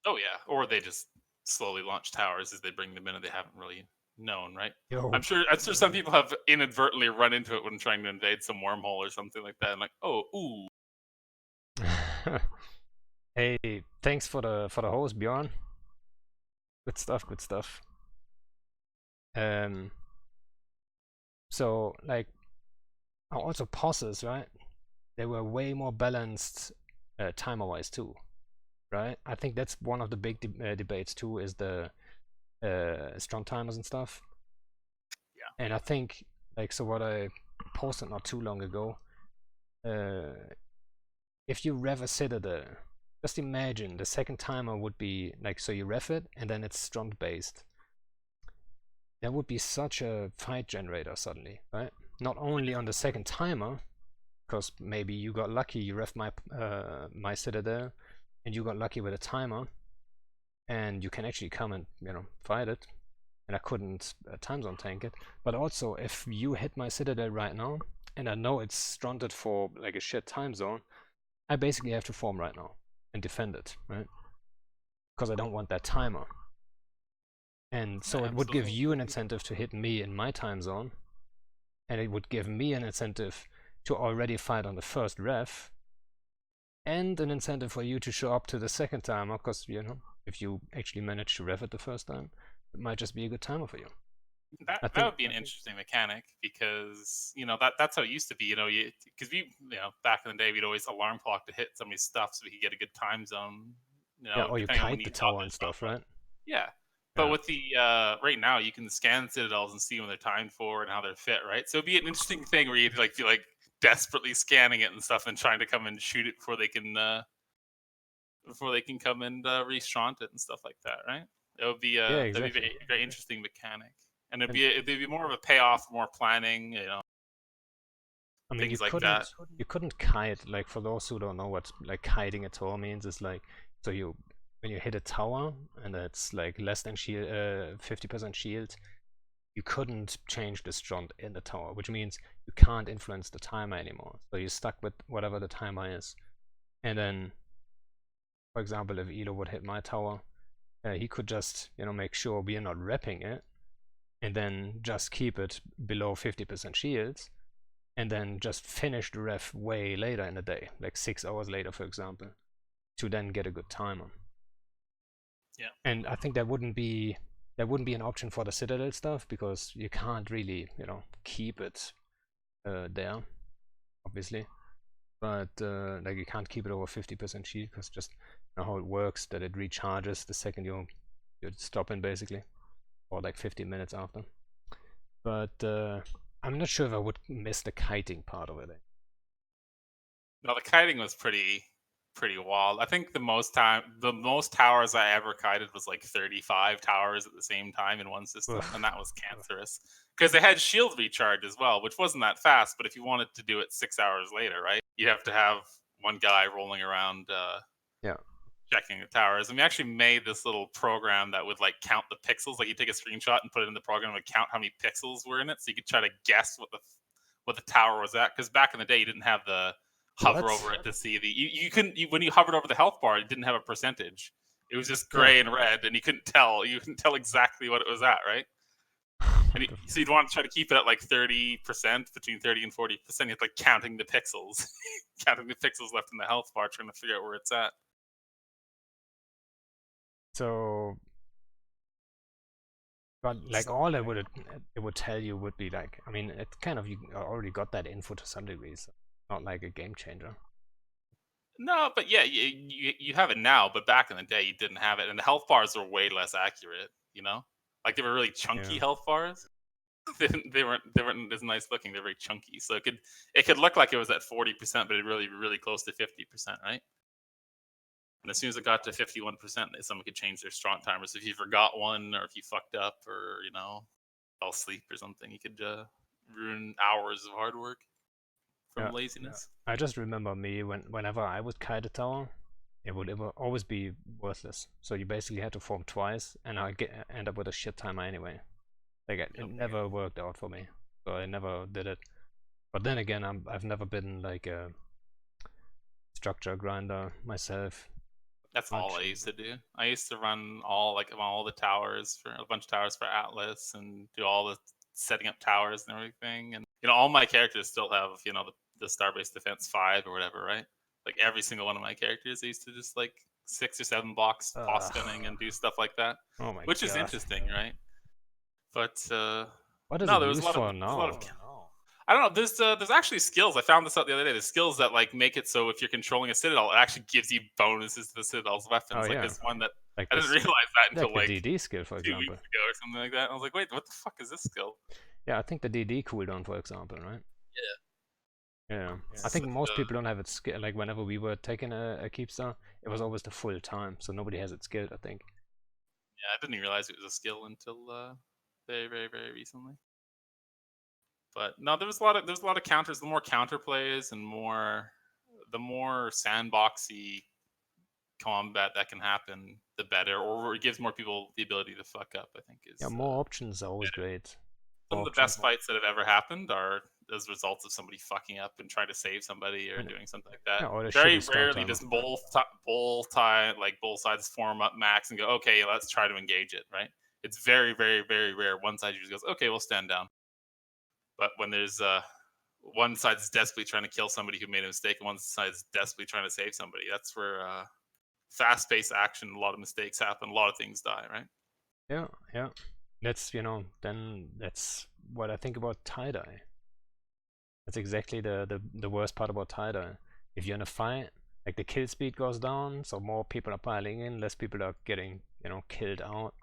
Oh, yeah. Or they just slowly launch towers as they bring them in and they haven't really known, right? Yo. I'm sure some people have inadvertently run into it when trying to invade some wormhole or something like that. I'm like, oh, ooh. Hey, thanks for the host, Bjorn. Good stuff. So like, also POSes, right? They were way more balanced timer-wise too, right? I think that's one of the big debates too, is the strong timers and stuff. Yeah. And I think, like, so what I posted not too long ago, if you rev a Citadel, just imagine the second timer would be like, so you rev it and then it's strong based. That would be such a fight generator suddenly, right? Not only on the second timer, because maybe you got lucky, you ref my Citadel, and you got lucky with a timer, and you can actually come and fight it, and I couldn't time zone tank it. But also, if you hit my Citadel right now, and I know it's stunted for like a shit time zone, I basically have to form right now and defend it, right? Because I don't want that timer. And so it would give you an incentive to hit me in my time zone, and it would give me an incentive to already fight on the first ref, and an incentive for you to show up to the second timer, because if you actually manage to ref it the first time, it might just be a good timer for you. That would be an interesting mechanic, because that's how it used to be. Because back in the day, we'd always alarm clock to hit somebody's stuff so we could get a good time zone. Or you kite the tower and stuff, right? Yeah. But with the right now, you can scan Citadels and see when they're timed for and how they're fit, right? So it'd be an interesting thing where you'd feel like desperately scanning it and stuff and trying to come and shoot it before they can come and restraunt it and stuff like that, right? It would be exactly. That'd be a very interesting mechanic, and it'd be more of a payoff, more planning, I mean, things like that. you couldn't kite. Like, for those who don't know what like kiting at all means, it's like, so when you hit a tower and it's like less than shield, 50% shield, you couldn't change the strand in the tower, which means you can't influence the timer anymore. So you're stuck with whatever the timer is. And then, for example, if Elo would hit my tower, he could just, make sure we are not repping it, and then just keep it below 50% shields, and then just finish the ref way later in the day, like 6 hours later, for example, to then get a good timer. Yeah. And I think that wouldn't be an option for the Citadel stuff, because you can't really, keep it there, obviously. But like, you can't keep it over 50% shield, because just how it works, that it recharges the second you're stopping, basically, or like 15 minutes after. But I'm not sure if I would miss the kiting part of it. No, the kiting was pretty wild. I think the most towers I ever kited was like 35 towers at the same time in one system, and that was cancerous because they had shield recharge as well, which wasn't that fast. But if you wanted to do it 6 hours later, right, you have to have one guy rolling around, checking the towers. And we actually made this little program that would like count the pixels. Like, you take a screenshot and put it in the program and count how many pixels were in it, so you could try to guess what the tower was at. Because back in the day, you didn't have the hover over it to see you couldn't when you hovered over the health bar, it didn't have a percentage. It was just gray and red, and you couldn't tell exactly what it was at, right? And so you'd want to try to keep it at like 30%, between 30 and 40%. You have to like counting the pixels counting the pixels left in the health bar, trying to figure out where it's at. So, but like, all it would tell you would be like, I mean, it kind of, you already got that info to some degree, so not like a game changer. No, but yeah, you have it now, but back in the day you didn't have it, and the health bars were way less accurate. Like, they were really chunky health bars. They weren't as nice looking. They're very chunky, so it could look like it was at 40%, but it really close to 50%, right? And as soon as it got to 51%, someone could change their strong timers. If you forgot one, or if you fucked up, or fell asleep or something, you could ruin hours of hard work from laziness. I just remember me whenever I would kite a tower, it would always be worthless. So you basically had to form twice, and I end up with a shit timer anyway. Like, it never worked out for me, so I never did it. But then again, I've never been like a structure grinder myself. That's all I used to do. I used to run all the towers, for a bunch of towers for Atlas, and do all the setting up towers and everything. And all my characters still have the Starbase Defense 5 or whatever, right? Like, every single one of my characters, I used to just like 6 or 7 blocks pause spinning and do stuff like that. Oh my which God. is interesting, right? But what is no, it there was used a lot for of, now? I don't know. There's actually skills. I found this out the other day. There's skills that like make it so if you're controlling a Citadel, it actually gives you bonuses to the Citadel's weapons. There's one that Like, I didn't realize that until like the DD skill, for 2 example. weeks ago or something like that. And I was like, wait, what the fuck is this skill? Yeah, I think the DD cooldown, for example, right? Yeah. I think So, most people don't have it skilled. Like, whenever we were taking a Keepstar, it was always the full time, so nobody has it skilled, I think. Yeah, I didn't even realize it was a skill until very, very, very recently. But no, there's a lot of counters. The more counter plays and the more sandboxy combat that can happen, the better. Or it gives more people the ability to fuck up, I think. More options are always great. Some of the best fights that have ever happened are as results of somebody fucking up and trying to save somebody or doing something like that. or Very rarely does both sides form up max and go, okay, let's try to engage it, right? It's very, very, very rare. One side usually goes, okay, we'll stand down. But when there's one side's desperately trying to kill somebody who made a mistake, and one side's desperately trying to save somebody, that's where fast-paced action, a lot of mistakes happen, a lot of things die, right? Yeah. That's, then that's what I think about tie-dye. That's exactly the worst part about tie-dye. If you're in a fight, like, the kill speed goes down, so more people are piling in, less people are getting, killed out.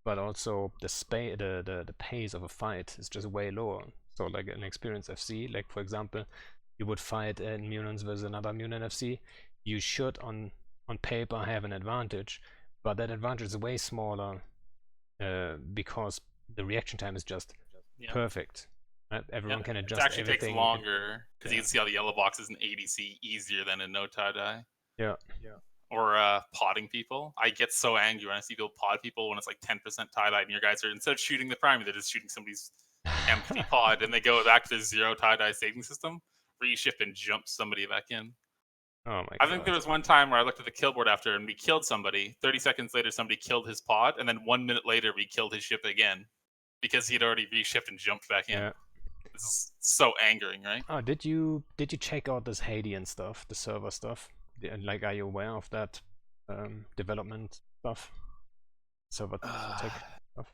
But also the pace of a fight is just way lower. So, like, an experienced FC, like, for example, you would fight in Munins versus another Munin FC, you should on paper have an advantage, but that advantage is way smaller because the reaction time is just perfect. Everyone can adjust It actually everything. takes longer because yeah. you can see how the yellow box is in ADC easier than in no tie-dye. Yeah. Or podding people. I get so angry when I see people pod people when it's like 10% tie-dye and your guys are, instead of shooting the primary, they're just shooting somebody's empty pod and they go back to the 0 tie-dye saving system, reship and jump somebody back in. Oh my god. I think there was one time where I looked at the kill board after and we killed somebody. 30 seconds later, somebody killed his pod, and then 1 minute later, we killed his ship again because he'd already reshipped and jumped back in. Yeah. This is so angering, right? Oh, did you check out this Hadean stuff, the server stuff? Like, are you aware of that development stuff? Server tech stuff.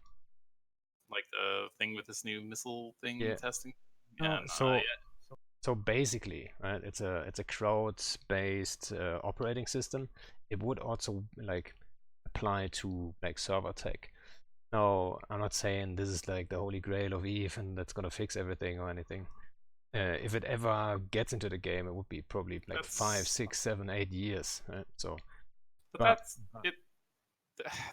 Like the thing with this new missile thing Yeah. testing. Yeah. So basically, right, it's a crowd-based operating system. It would also like apply to like server tech. No, I'm not saying this is like the holy grail of Eve and that's gonna fix everything or anything. If it ever gets into the game, it would be probably like 5, 6, 7, 8 years. Right? So, but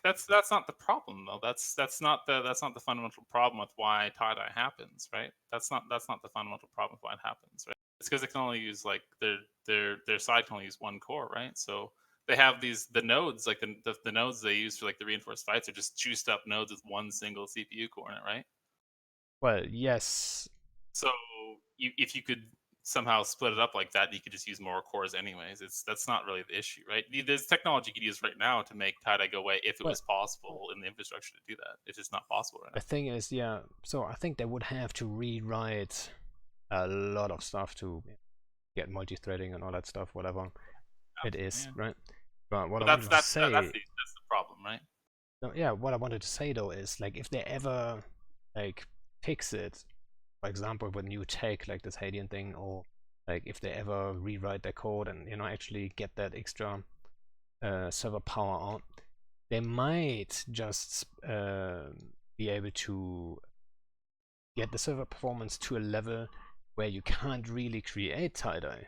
that's not the problem though. That's not the fundamental problem with why tie-dye happens, right? That's not the fundamental problem with why it happens, right? It's because they can only use like their side can only use one core, right? So they have the nodes, like the nodes they use for like the reinforced fights are just juiced up nodes with one single CPU core in it, right? well, yes. So if you could somehow split it up like that, you could just use more cores anyways. That's not really the issue, right? There's technology you could use right now to make tie-dye go away if it was possible in the infrastructure to do that. It's just not possible right now. The thing is, yeah, so I think they would have to rewrite a lot of stuff to get multi-threading and all that stuff, whatever it is, right? But what I wanted to say, that's the problem, right? No, yeah, what I wanted to say though is like if they ever like fix it, for example, with new tech like this Hadean thing, or like if they ever rewrite their code and actually get that extra server power on, they might just be able to get the server performance to a level where you can't really create tie-dye.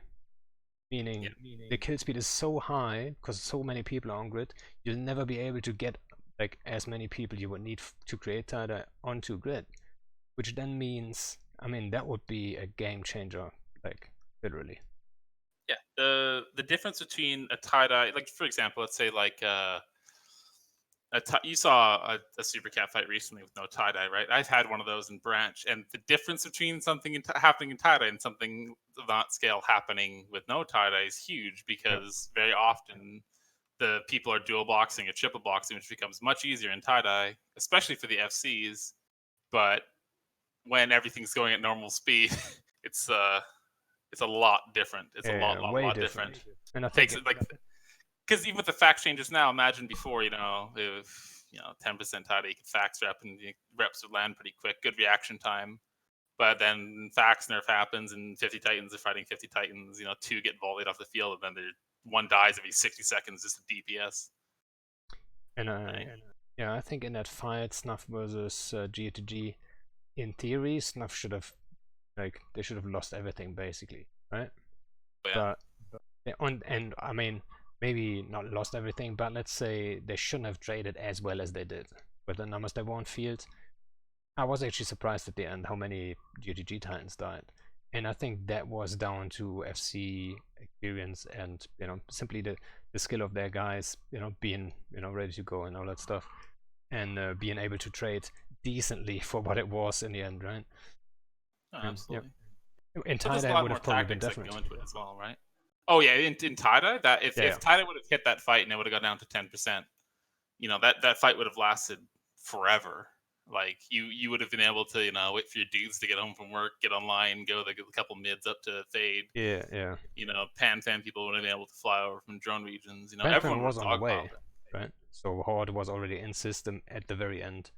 Meaning the kill speed is so high because so many people are on grid, you'll never be able to get like as many people you would need to create tie-dye onto grid, which then means, I mean, that would be a game changer, like literally. Yeah, the difference between a tie-dye, like for example, let's say like you saw a super cap fight recently with no tie-dye, right? I've had one of those in branch, and the difference between something happening in tie-dye and something of that scale happening with no tie-dye is huge, because very often the people are dual boxing or triple boxing, which becomes much easier in tie-dye, especially for the FCs. But when everything's going at normal speed, it's a lot different. It's a lot different. And I Takes think it like, because even with the fact changes now, imagine before, if 10% tie-dye, you could fax rep and reps would land pretty quick, good reaction time. But then fax nerf happens and 50 Titans are fighting 50 Titans, 2 get volleyed off the field, and then one dies every 60 seconds just a DPS. And yeah, I think in that fight, Snuff versus G2G, in theory, Snuff should have they should have lost everything basically, right? Yeah. But and I mean, maybe not lost everything, but let's say they shouldn't have traded as well as they did with the numbers they won field. I was actually surprised at the end how many GTG Titans died, and I think that was down to FC experience and simply the skill of their guys, being ready to go and all that stuff, and being able to trade decently for what it was in the end, right? Oh, absolutely. In tie-dye would have probably been different. Go into it as well, right? Oh yeah, in tie-dye, that if tie-dye would have hit that fight and it would have got down to 10%, that fight would have lasted forever. Like you would have been able to wait for your dudes to get home from work, get online, go a couple mids up to fade. Yeah. Pan people would have been able to fly over from drone regions. Everyone was on the way, right? So Horde was already in system at the very end.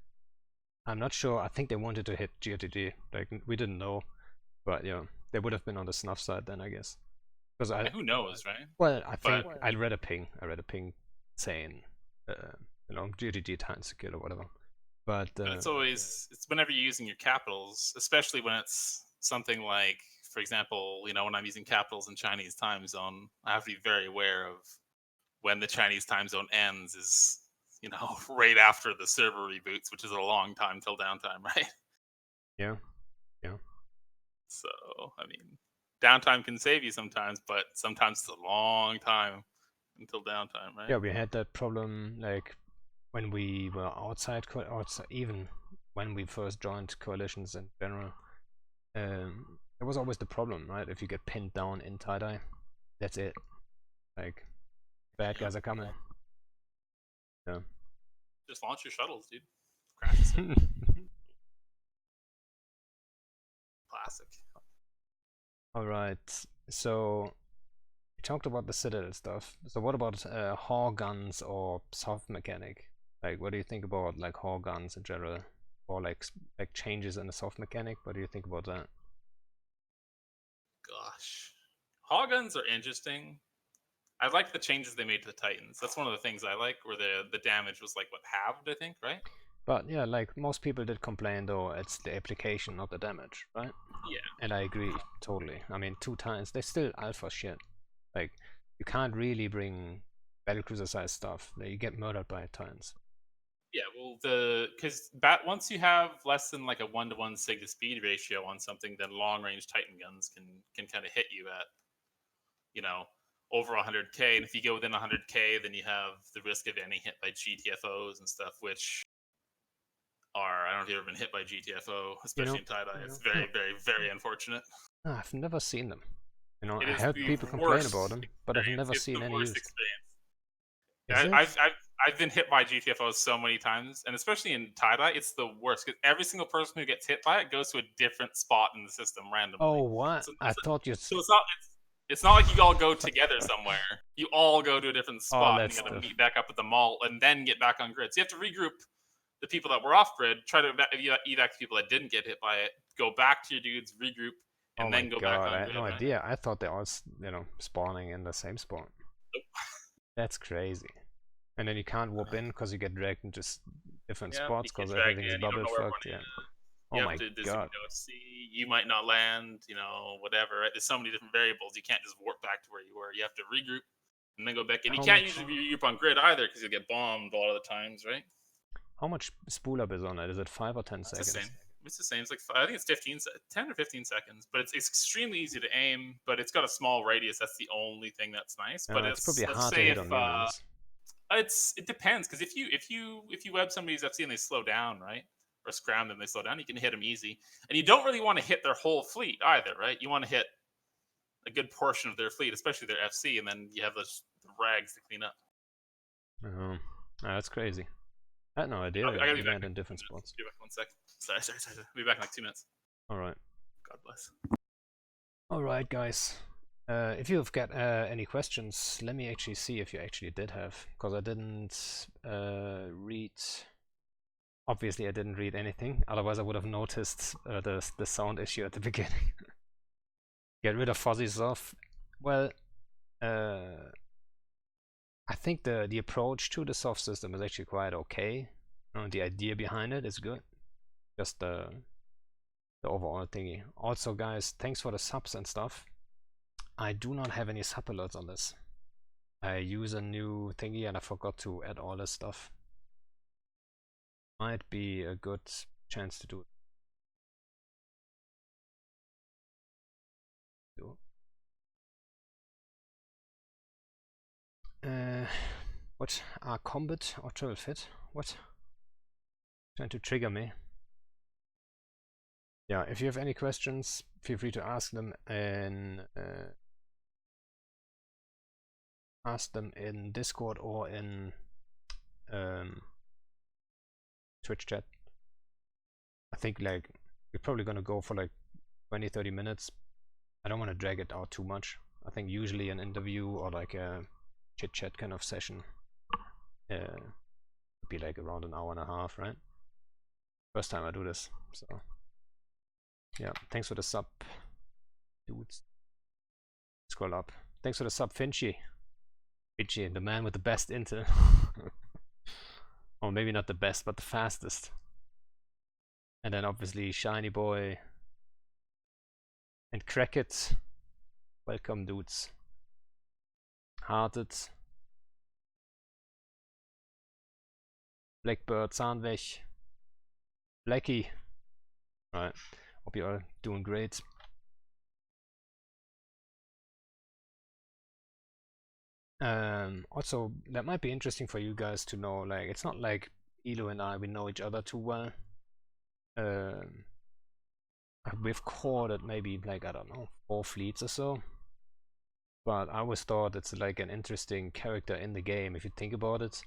I'm not sure. I think they wanted to hit GTG. Like we didn't know, but they would have been on the Snuff side then, I guess. Because who knows, right? Well, I think I read a ping saying, GTG Titans to kill or whatever. But it's whenever you're using your capitals, especially when it's something like, for example, when I'm using capitals in Chinese time zone, I have to be very aware of when the Chinese time zone ends is, right after the server reboots, which is a long time till downtime, right? Yeah. So, I mean, downtime can save you sometimes, but sometimes it's a long time until downtime, right? Yeah, we had that problem like when we were outside, even when we first joined coalitions in general. It was always the problem, right? If you get pinned down in Tidi, that's it. Like, bad guys are coming. Yeah. Just launch your shuttles, dude. Crashes it. Classic. Alright, so we talked about the Citadel stuff. So what about Haw guns or soft mechanic? Like, what do you think about like Haw guns in general? Or like changes in the soft mechanic? What do you think about that? Gosh. Haw guns are interesting. I like the changes they made to the Titans. That's one of the things I like, where the damage was like what, halved, I think, right? But yeah, like most people did complain though, it's the application, not the damage, right? Yeah. And I agree totally. I mean, 2 times, they're still alpha shit. Like, you can't really bring battlecruiser size stuff. You get murdered by Titans. Yeah, well, because once you have less than like a 1-to-1 sig to speed ratio on something, then long range Titan guns can kind of hit you at, you know, over 100k. And if you go within 100k, then you have the risk of getting hit by GTFOs and stuff, which are, I don't know if you've ever been hit by GTFO, especially in Tidi. It's very, very, very unfortunate. I've never seen them. You know, It I is heard the people complain worst about them, but I've never experience. It's seen the any worst used. experience. Is it? I've been hit by GTFOs so many times, and especially in Tida, it's the worst because every single person who gets hit by it goes to a different spot in the system randomly. Oh, what? So, I thought you. so it's not like you all go together somewhere. You all go to a different spot, and you got to meet back up at the mall and then get back on grid. So you have to regroup the people that were off grid, try to evac the people that didn't get hit by it, go back to your dudes, regroup, and then go back on I grid. had no idea. I thought they all, spawning in the same spawn. That's crazy. And then you can't warp in because you get dragged into different spots because everything's bubble fucked. Yeah. Oh my god. You might not land, whatever. Right? There's so many different variables. You can't just warp back to where you were. You have to regroup and then go back. And you can't usually regroup on grid either because you'll get bombed a lot of the times, right? How much spool up is on it? Is it 5 or 10 seconds? It's the same. It's like I think it's 10 or 15 seconds. But it's extremely easy to aim. But it's got a small radius. That's the only thing that's nice. But it's probably hard to hit on minions. It depends, because if you web somebody's FC and they slow down, right, or scram them, they slow down, you can hit them easy, and you don't really want to hit their whole fleet either, right? You want to hit a good portion of their fleet, especially their FC, and then you have the rags to clean up. That's crazy. I had no idea. I gotta be land in different spots. Be back 1 sec. Sorry. I'll be back in like 2 minutes. All right. God bless. All right, guys. If you've got any questions, let me actually see if you actually did have, because I didn't read. Obviously, I didn't read anything. Otherwise, I would have noticed the sound issue at the beginning. Get rid of fuzzy stuff. Well, I think the approach to the soft system is actually quite okay. The idea behind it is good. Just the overall thingy. Also, guys, thanks for the subs and stuff. I do not have any sub alerts on this. I use a new thingy and I forgot to add all this stuff. Might be a good chance to do it. What are combat or travel fit? What? Trying to trigger me. Yeah, if you have any questions, feel free to ask them in Discord or in Twitch chat. I think like we're probably gonna go for like 20-30 minutes. I don't want to drag it out too much. I think usually an interview or like a chit chat kind of session would be like around an hour and a half, right? First time I do this, so yeah. Thanks for the sub, dudes. Scroll up. Thanks for the sub, Finchy, the man with the best intel. Or maybe not the best, but the fastest. And then obviously Shiny Boy and Crackit. Welcome, dudes. Hearted. Blackbird, Zahnweg. Blackie. Alright. Hope you're all doing great. Also, that might be interesting for you guys to know. Like, it's not like Elo and I we know each other too well. We've courted maybe like, I don't know, 4 fleets or so. But I always thought it's like an interesting character in the game if you think about it.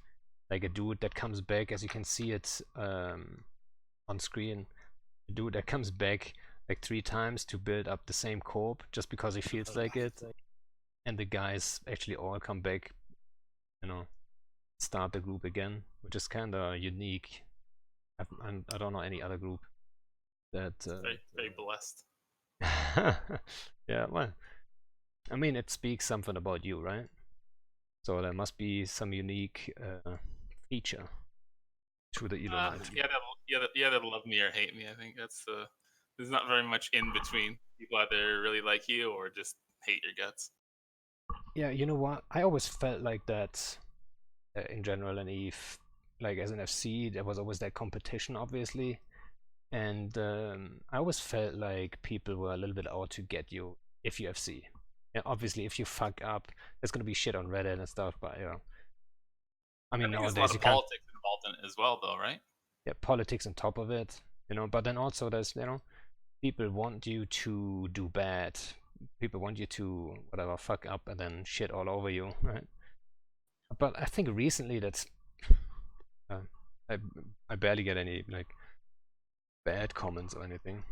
Like a dude that comes back, as you can see it on screen. A dude that comes back like 3 times to build up the same corp just because he feels like it. And the guys actually all come back, you know, start the group again, which is kind of unique. I don't know any other group that. Very blessed. Yeah, well, I mean, it speaks something about you, right? So there must be some unique feature to the Elo Knight. They'll love me or hate me. I think that's the. There's not very much in between. People either really like you or just hate your guts. Yeah, you know what? I always felt like that in general in EVE. Like as an FC, there was always that competition, obviously. And I always felt like people were a little bit out to get you if you FC. Yeah, obviously, if you fuck up, there's gonna be shit on Reddit and stuff. But yeah, I mean, I think nowadays there's a lot you of can't. politics involved in it as well, though, right? Yeah, politics on top of it, you know. But then also there's, you know, people want you to do bad. People want you to whatever fuck up and then shit all over you, right? But I think recently that's uh, I I barely get any like bad comments or anything.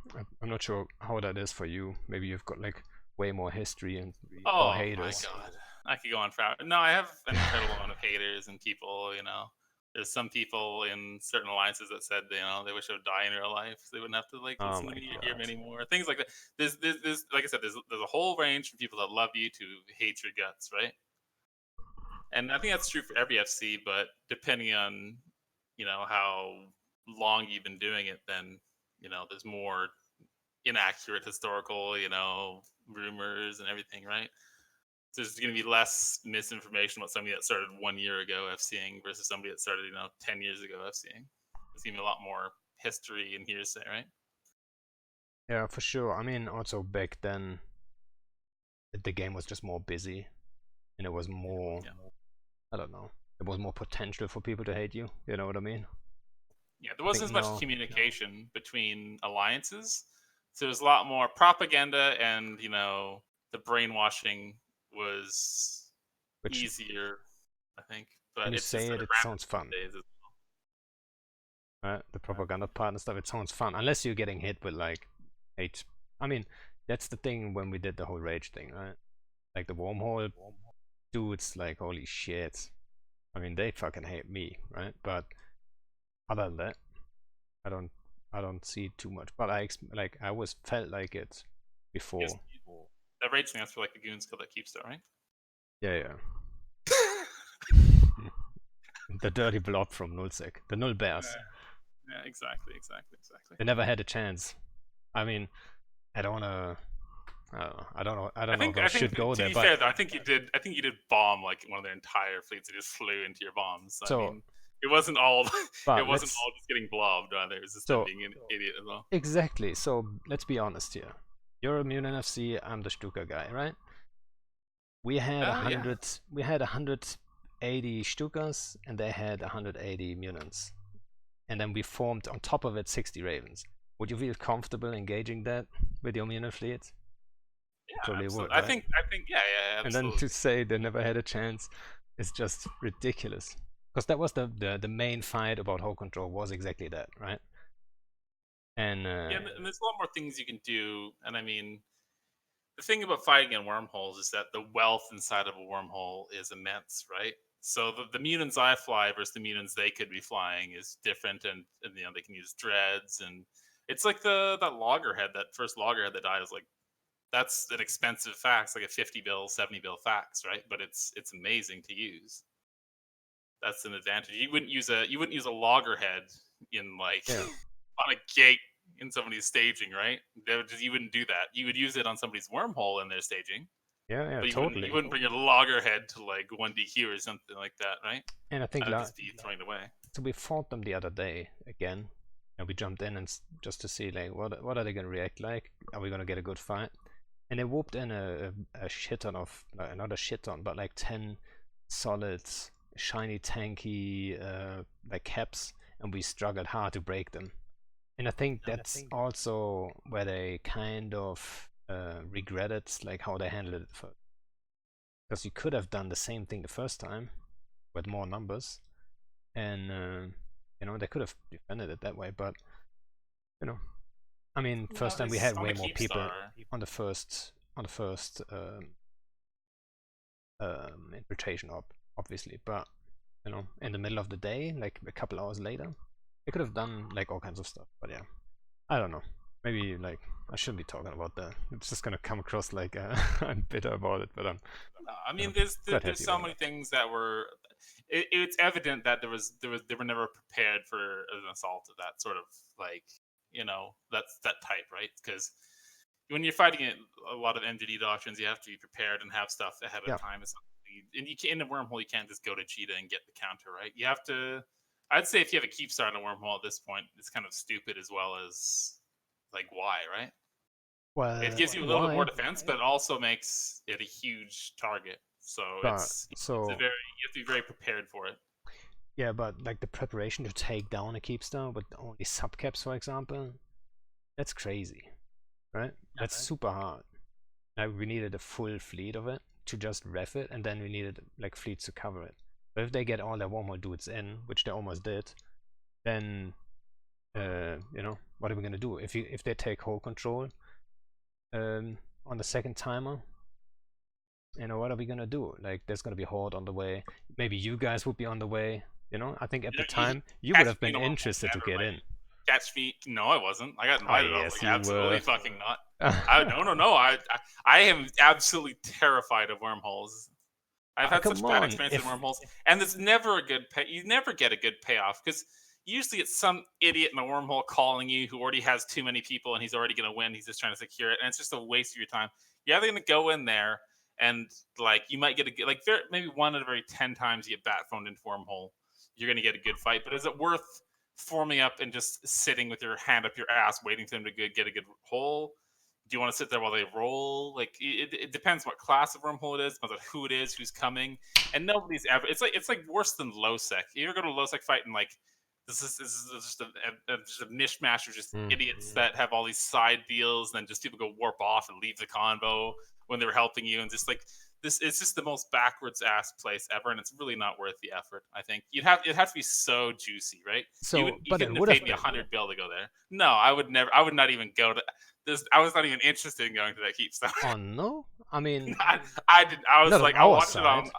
I'm not sure how that is for you. Maybe you've got like way more history and more haters. My god, I could go on forever. No, I have an incredible amount of haters and people. You know, there's some people in certain alliances that said, you know, they wish I would die in real life, so they wouldn't have to like Oh listen my to me or God. hear me anymore. Things like that. There's like I said, there's a whole range from people that love you to hate your guts, right? And I think that's true for every FC, but depending on, you know, how long you've been doing it, then, you know, there's more inaccurate historical, you know, rumors and everything, right? So there's going to be less misinformation about somebody that started 1 year ago FCing versus somebody that started, you know, 10 years ago FCing. There's going to be a lot more history and hearsay, right? Yeah, for sure. I mean, also back then, the game was just more busy, and it was more. Yeah. I don't know. There was more potential for people to hate you. You know what I mean? Yeah, there wasn't as much no. communication between alliances. So there's a lot more propaganda, and you know, the brainwashing was easier, I think. But When you it's say just it, it sounds fun. Right? The propaganda part and stuff, it sounds fun. Unless you're getting hit with like hate. I mean, that's the thing when we did the whole rage thing, right? Like the wormhole dudes, like holy shit. I mean, they fucking hate me, right? But other than that, I don't see too much. But I always felt like it before. Yes, that rage thing, that's for like the goons kill that keeps it, right? Yeah. The dirty blob from Nullsec, the Null Bears. Yeah, exactly. They never had a chance. I mean, I don't know. I don't know if I should go there. To be fair, though, I think you did bomb like one of their entire fleets. It just flew into your bombs. So, I mean, it wasn't all. It wasn't all just getting blobbed. Either. It was just them being an idiot as well. Exactly. So let's be honest here. You're immune NFC. I'm the Stuka guy, right? We had 100. Yeah. We had 180 Stukas, and they had 180 Munins. And then we formed on top of it 60 Ravens. Would you feel comfortable engaging that with your Munin fleet? Yeah, absolutely. Would, right? I think, yeah. Absolutely. And then to say they never had a chance is just ridiculous. Because that was the main fight about whole control was exactly that, right? And yeah, and there's a lot more things you can do. And I mean, the thing about fighting in wormholes is that the wealth inside of a wormhole is immense, right? So the mutants I fly versus the mutants they could be flying is different, and you know they can use dreads, and it's like that loggerhead, that first loggerhead that died is like that's an expensive fax, like a 50 bill, 70 bill fax, right? But it's amazing to use. That's an advantage. You wouldn't use a loggerhead in like on a gate in somebody's staging, right? You wouldn't do that. You would use it on somebody's wormhole in their staging. Yeah, but totally. You wouldn't bring a loggerhead to like 1DQ or something like that, right? And I think that would just be thrown away. So we fought them the other day again. And we jumped in and just to see like what are they gonna react like? Are we gonna get a good fight? And they whooped in a shit ton of not a shit ton, but like 10 solid, shiny, tanky like caps, and we struggled hard to break them. And I think that's also where they kind of regretted like how they handled it first. Because you could have done the same thing the first time with more numbers, and you know, they could have defended it that way. But you know, I mean, first time we had way more people on the first infiltration obviously, but you know, in the middle of the day, like a couple hours later, they could have done like all kinds of stuff. But yeah, I don't know. Maybe like I shouldn't be talking about that. It's just gonna come across like I'm bitter about it. But I mean, there's so many things that were. It's evident that they were never prepared for an assault of that sort of like, you know, that type, right? Because when you're fighting a lot of MGD doctrines, you have to be prepared and have stuff ahead of time. And you can, in a wormhole, you can't just go to Cheetah and get the counter, right? You have to. I'd say if you have a keep star in a wormhole at this point, it's kind of stupid as well as like why, right? well, it gives you a little bit more defense, but it also makes it a huge target. So you have to be very prepared for it. Yeah, but like the preparation to take down a keepstar with only subcaps, for example, that's crazy, right? That's super hard. Like we needed a full fleet of it to just ref it, and then we needed like fleets to cover it. But if they get all their wormhole dudes in, which they almost did, then you know, what are we gonna do? If they take whole control on the second timer, you know, what are we gonna do? Like there's gonna be horde on the way. Maybe you guys would be on the way. You know, I think at the time you would have been interested to get in. Catch me? No, I wasn't. I got invited. I was like, absolutely fucking not. No. I am absolutely terrified of wormholes. I've had such bad experience with wormholes, and there's never a good pay. You never get a good payoff because usually it's some idiot in a wormhole calling you who already has too many people and he's already going to win. He's just trying to secure it, and it's just a waste of your time. You're either going to go in there and like you might get maybe 1 out of every 10 times you get bat phoned into wormhole, you're going to get a good fight. But is it worth forming up and just sitting with your hand up your ass waiting for them to get a good hole? Do you want to sit there while they roll? Like it depends what class of wormhole it is, depends on who it is, who's coming, and nobody's ever. It's like worse than low sec. You ever go to a low sec fight and like this is just a mishmash of just idiots that have all these side deals, and then just people go warp off and leave the convo when they're helping you, and just like this, it's just the most backwards ass place ever, and it's really not worth the effort. I think it'd have to be so juicy, right? So, you couldn't have paid me $100 to go there. No, I would never. I would not even go to. I was not even interested in going to that keep stuff. Oh no! I mean, I did. I was like, I'll watch it on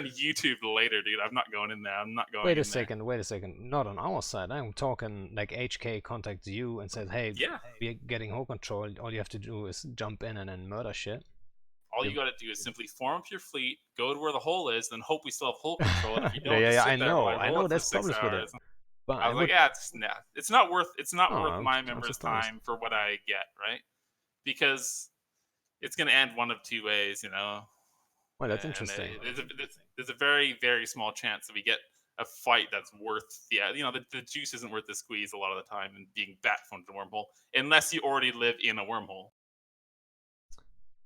YouTube later, dude. I'm not going in there. I'm not going. Wait a second. Not on our side. I'm talking like HK contacts you and says, "Hey, we're getting whole control. All you have to do is jump in and then murder shit." All you got to do is simply form up your fleet, go to where the hole is, then hope we still have hole control. And if you don't, I know that's problems with it. But I was like, it's not worth my members' time for what I get, right? Because it's going to end one of two ways, you know. Well, that's interesting. There's a very, very small chance that we get a fight that's worth the juice isn't worth the squeeze a lot of the time and being bat phoned to wormhole unless you already live in a wormhole.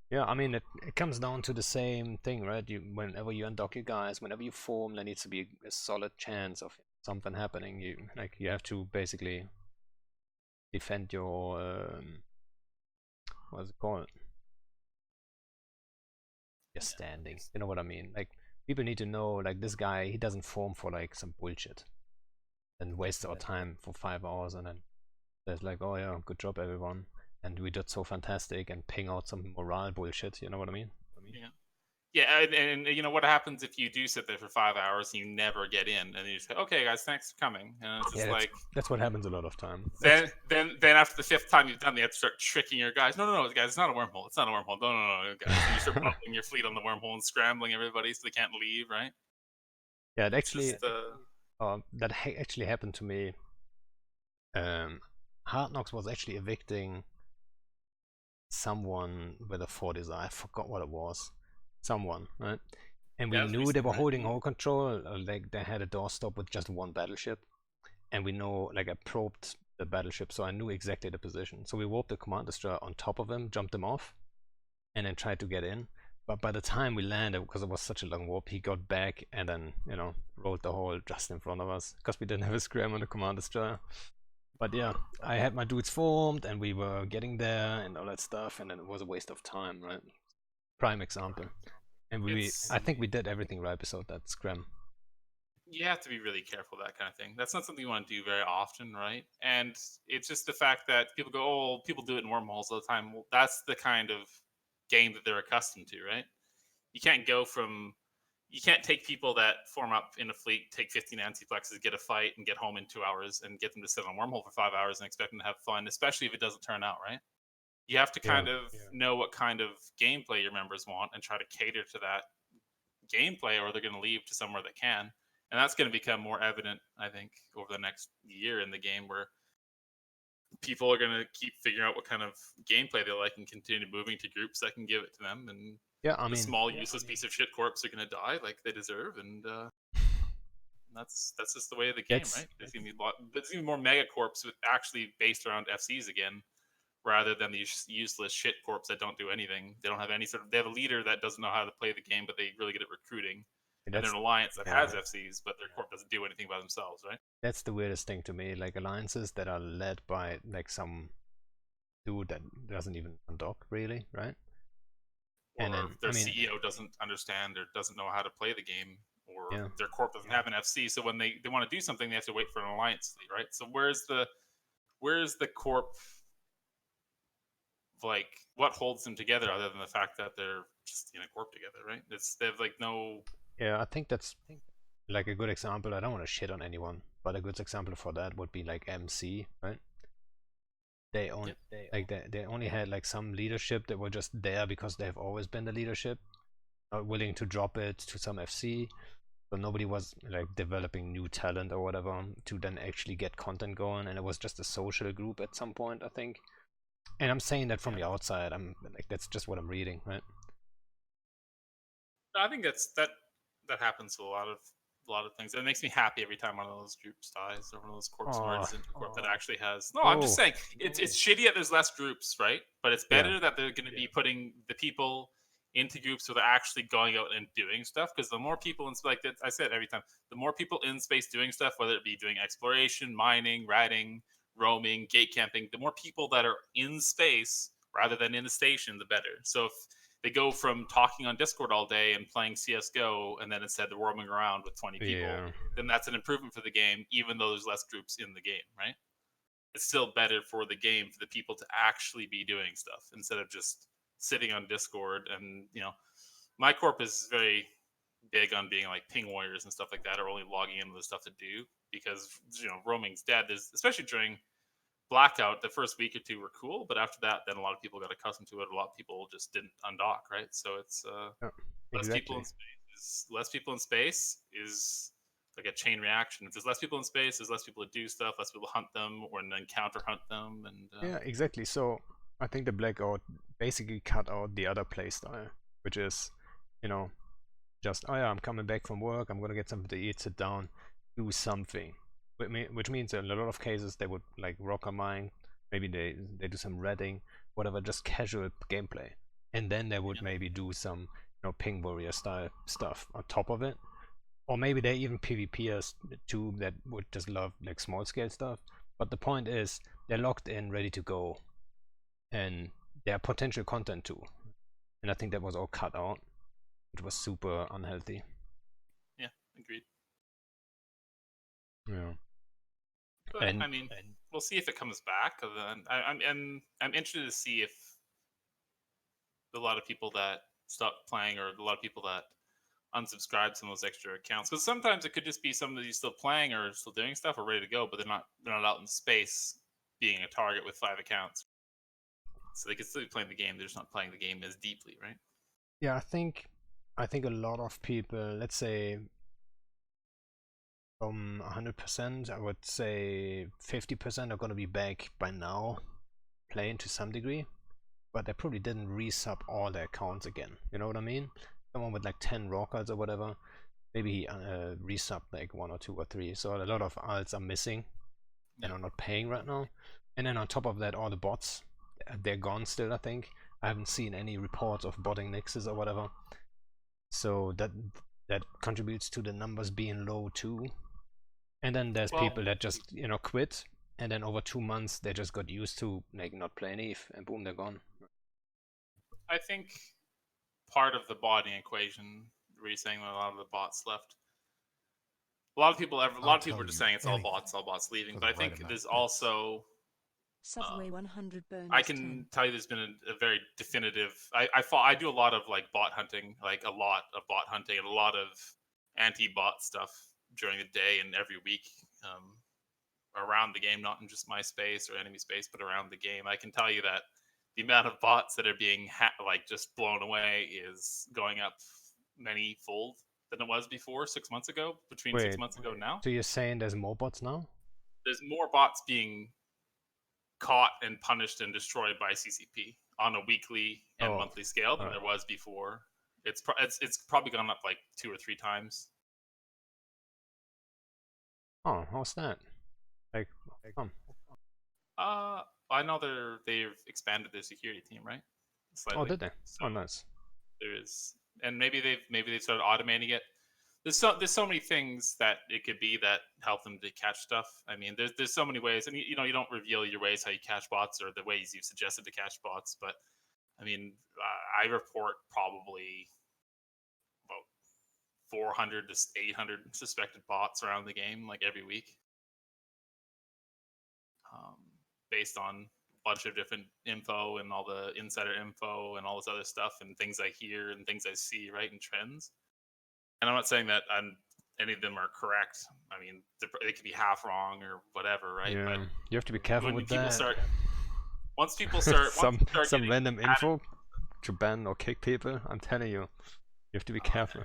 Yeah, I mean, it comes down to the same thing, right? Whenever you undock your guys, whenever you form, there needs to be a solid chance of something happening. You have to basically defend your what's it called? Your standing. You know what I mean? Like people need to know, like this guy, he doesn't form for like some bullshit and waste our time for 5 hours, and then there's like, oh yeah, good job everyone, and we did so fantastic, and ping out some morale bullshit. You know what I mean? Yeah, and you know what happens if you do sit there for 5 hours and you never get in, and you say, "Okay, guys, thanks for coming." And it's just that's what happens a lot of time. Then after the 5th time you've done, you have to start tricking your guys. No, guys, it's not a wormhole. It's not a wormhole. No, guys. And you start bumping your fleet on the wormhole and scrambling everybody so they can't leave, right? Yeah, it actually that actually happened to me. Hard Knocks was actually evicting someone with a 4 desire. I forgot what it was. Someone, right? And we knew they were holding whole control. Like they had a doorstop with just 1 battleship, and we know, like I probed the battleship, so I knew exactly the position. So we warped the command destroyer on top of him, jumped him off, and then tried to get in. But by the time we landed, because it was such a long warp, he got back and then, rolled the hole just in front of us, because we didn't have a scram on the command destroyer. But yeah, I had my dudes formed and we were getting there and all that stuff, and then it was a waste of time, right? Prime example. And I think we did everything right beside that scram. You have to be really careful with that kind of thing. That's not something you want to do very often, right? And it's just the fact that people go, oh, people do it in wormholes all the time. Well, that's the kind of game that they're accustomed to, right? You can't take people that form up in a fleet, take 15 antiplexes, get a fight, and get home in 2 hours, and get them to sit on Wormhole for 5 hours and expect them to have fun, especially if it doesn't turn out right. You have to kind of know what kind of gameplay your members want and try to cater to that gameplay, or they're going to leave to somewhere that can. And that's going to become more evident, I think, over the next year in the game, where people are going to keep figuring out what kind of gameplay they like and continue moving to groups that can give it to them. And the small useless piece of shit corps are going to die like they deserve, and that's just the way of the game, right? There's going to be more mega corps with actually based around FCs again, rather than these useless shit corps that don't do anything. They don't have any they have a leader that doesn't know how to play the game, but they really good at recruiting. And they're an alliance that has FCs, but their corp doesn't do anything by themselves, right? That's the weirdest thing to me, like alliances that are led by like some dude that doesn't even undock, really, right? Or and then, their CEO doesn't understand or doesn't know how to play the game, or their corp doesn't have an FC, so when they want to do something, they have to wait for an alliance lead, right? So where's the corp, like, what holds them together other than the fact that they're just in a corp together, right? They have like no... Yeah, I think that's like a good example. I don't want to shit on anyone, but a good example for that would be like MC, right? They only they only had like some leadership that were just there because they have always been the leadership, not willing to drop it to some FC. So nobody was like developing new talent or whatever to then actually get content going, and it was just a social group at some point, I think. And I'm saying that from the outside. I'm like, that's just what I'm reading, right? I think that happens to a lot of things. It makes me happy every time one of those groups dies, or one of those corps merges into a corp that actually has... No, I'm just saying, it's shitty that there's less groups, right? But it's better that they're going to be putting the people into groups where they're actually going out and doing stuff, because the more people in, like I said every time, the more people in space doing stuff, whether it be doing exploration, mining, ratting, roaming, gate camping, the more people that are in space rather than in the station, the better. So if they go from talking on Discord all day and playing CSGO, and then instead they're roaming around with 20 people, then that's an improvement for the game, even though there's less groups in the game, right? It's still better for the game for the people to actually be doing stuff instead of just sitting on Discord. And, my corp is very big on being like ping warriors and stuff like that, or only logging in with the stuff to do, because, roaming's dead. Especially during blackout, the first week or two were cool, but after that, then a lot of people got accustomed to it. A lot of people just didn't undock, right? So it's less people in space. Less people in space is like a chain reaction. If there's less people in space, there's less people to do stuff, less people to hunt them, or then counter hunt them. And yeah, exactly. So I think the blackout basically cut out the other playstyle, which is, just, oh yeah, I'm coming back from work, I'm gonna get something to eat, sit down, do something. Which means in a lot of cases they would like rock a mine, maybe they do some raiding, whatever, just casual gameplay, and then they would maybe do some ping warrior style stuff on top of it, or maybe they even PvPers too that would just love like small scale stuff. But the point is they're locked in, ready to go, and they are potential content too. And I think that was all cut out, which was super unhealthy. Yeah, agreed. Yeah. But, I mean, we'll see if it comes back. I'm interested to see if a lot of people that stop playing, or a lot of people that unsubscribe some of those extra accounts, because sometimes it could just be somebody still playing or still doing stuff or ready to go, but they're not out in space being a target with 5 accounts. So they could still be playing the game. They're just not playing the game as deeply, right? Yeah, I think a lot of people, let's say from 100%, I would say 50% are going to be back by now, playing to some degree, but they probably didn't resub all their accounts again. You know what I mean? Someone with like 10 rockers or whatever, maybe he resubbed like 1 or 2 or 3. So a lot of alts are missing and are not paying right now. And then on top of that, all the bots, they're gone still, I think. I haven't seen any reports of botting nixes or whatever. So that contributes to the numbers being low too. And then there's people that just, you know, quit, and then over 2 months they just got used to like not playing EVE, and boom, they're gone. I think part of the botting equation, where you're saying that a lot of the bots left. A lot of people are just saying it's all bots leaving. But I think there's also Subway 100 bonus. I can tell you there's been a very definitive. I do a lot of like bot hunting, like a lot of bot hunting and a lot of anti-bot stuff during the day and every week around the game, not in just my space or enemy space, but around the game. I can tell you that the amount of bots that are being like just blown away is going up many fold than it was before 6 months ago. Between 6 months ago now. So you're saying there's more bots now? There's more bots being caught and punished and destroyed by CCP on a weekly and monthly scale than there was before. It's probably gone up like 2 or 3 times. Oh, how's that? Like, I know they've expanded their security team, right? Slightly. Oh, did they? So oh, nice. There is, and maybe they've started automating it. There's so many things that it could be that help them to catch stuff. I mean, there's so many ways, and you know, you don't reveal your ways how you catch bots or the ways you've suggested to catch bots. But I mean, I report probably about 400 to 800 suspected bots around the game, like every week, based on a bunch of different info and all the insider info and all this other stuff and things I hear and things I see, right, and trends. And I'm not saying that any of them are correct. I mean, they could be half wrong or whatever, right? Yeah, but you have to be careful with that. Once people start some random info to ban or kick people, I'm telling you, you have to be careful.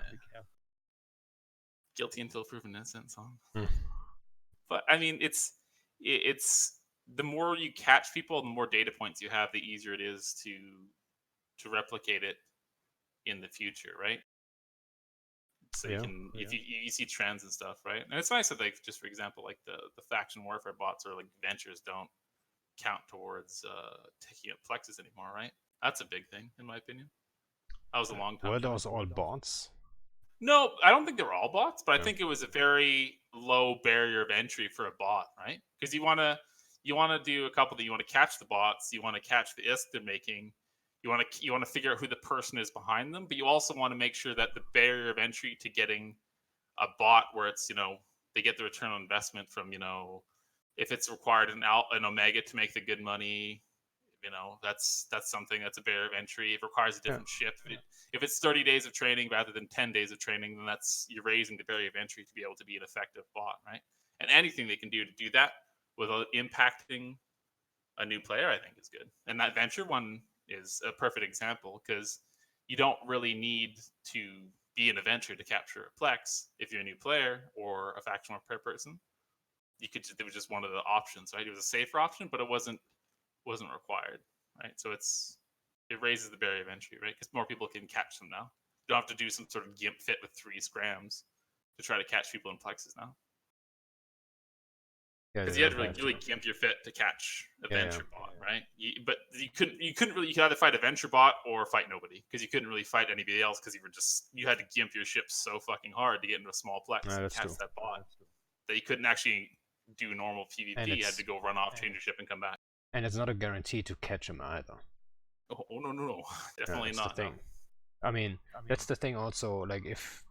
Guilty until proven innocent song. But I mean, it's the more you catch people, the more data points you have, the easier it is to replicate it in the future, right? So you can, if you see trends and stuff, right? And it's nice that, like, just for example, like the faction warfare bots or like ventures don't count towards taking up plexes anymore, right? That's a big thing, in my opinion. That was a long time. Were those all bots? No, I don't think they were all bots, but I think it was a very low barrier of entry for a bot, right? Because you want to do a couple that you want to catch the bots, you want to catch the ISK they're making. You want to figure out who the person is behind them, but you also want to make sure that the barrier of entry to getting a bot where it's, you know, they get the return on investment from, you know, if it's required an omega to make the good money, you know, that's something that's a barrier of entry. It requires a different ship. If it's 30 days of training rather than 10 days of training, then you're raising the barrier of entry to be able to be an effective bot, right? And anything they can do to do that without impacting a new player, I think is good. And that venture one is a perfect example because you don't really need to be an adventure to capture a plex if you're a new player or a faction warfare person. It was just one of the options, right? It was a safer option, but it wasn't required, right? So it raises the barrier of entry, right? Because more people can catch them now. You don't have to do some sort of gimp fit with 3 scrams to try to catch people in plexes now. Because you had to really gimp your fit to catch a venture bot, right? But you couldn't really. You could either fight a venture bot or fight nobody because you couldn't really fight anybody else because you had to gimp your ship so fucking hard to get into a small plex and catch that bot that you couldn't actually do normal PvP. You had to go run off, change your ship, and come back. And it's not a guarantee to catch him either. Oh no, definitely not. The thing. No. I mean, that's the thing. Also, like if.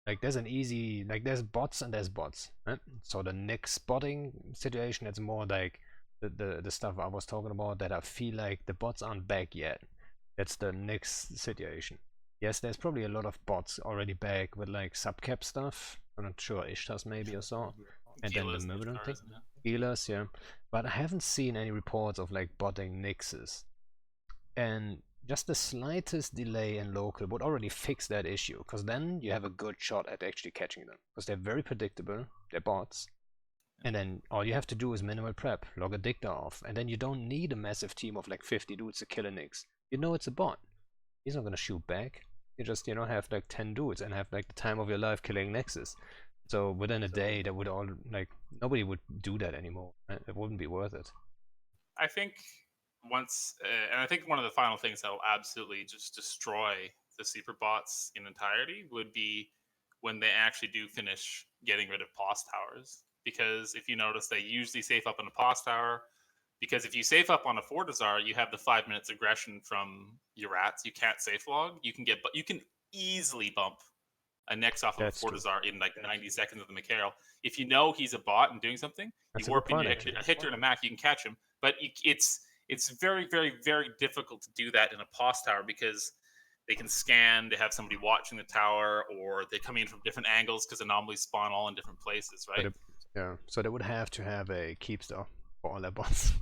Like there's bots and there's bots, right? So the Nix botting situation, it's more like the stuff I was talking about that I feel like the bots aren't back yet. That's the Nix situation. Yes, there's probably a lot of bots already back with like subcap stuff. I'm not sure, Ishtas maybe or so. And then the Murder thing. Healers, yeah. But I haven't seen any reports of like botting Nixes. And just the slightest delay in local would already fix that issue, because then you have a good shot at actually catching them. Because they're very predictable, they're bots. And then all you have to do is minimal prep, log a dicta off, and then you don't need a massive team of like 50 dudes to kill a Nix. You know it's a bot. He's not gonna shoot back. You just, you know, have like 10 dudes and have like the time of your life killing Nexus. So within a day, that would all, like, nobody would do that anymore. It wouldn't be worth it. I think once, and I think one of the final things that will absolutely just destroy the super bots in entirety would be when they actually do finish getting rid of pos towers. Because if you notice, they usually safe up on a pos tower. Because if you safe up on a Fortizar, you have the 5 minutes aggression from your rats. You can't safe log. You can easily bump a Nyx off of a That's true. Fortizar in like 90 seconds of the Material. If you know he's a bot and doing something, That's you a warp good in, point, you actually. hit her in a Mac, you can catch him. But it's very, very, very difficult to do that in a pos tower because they can scan, they have somebody watching the tower, or they come in from different angles because anomalies spawn all in different places, right? Yeah, so they would have to have a keep star for all their bots.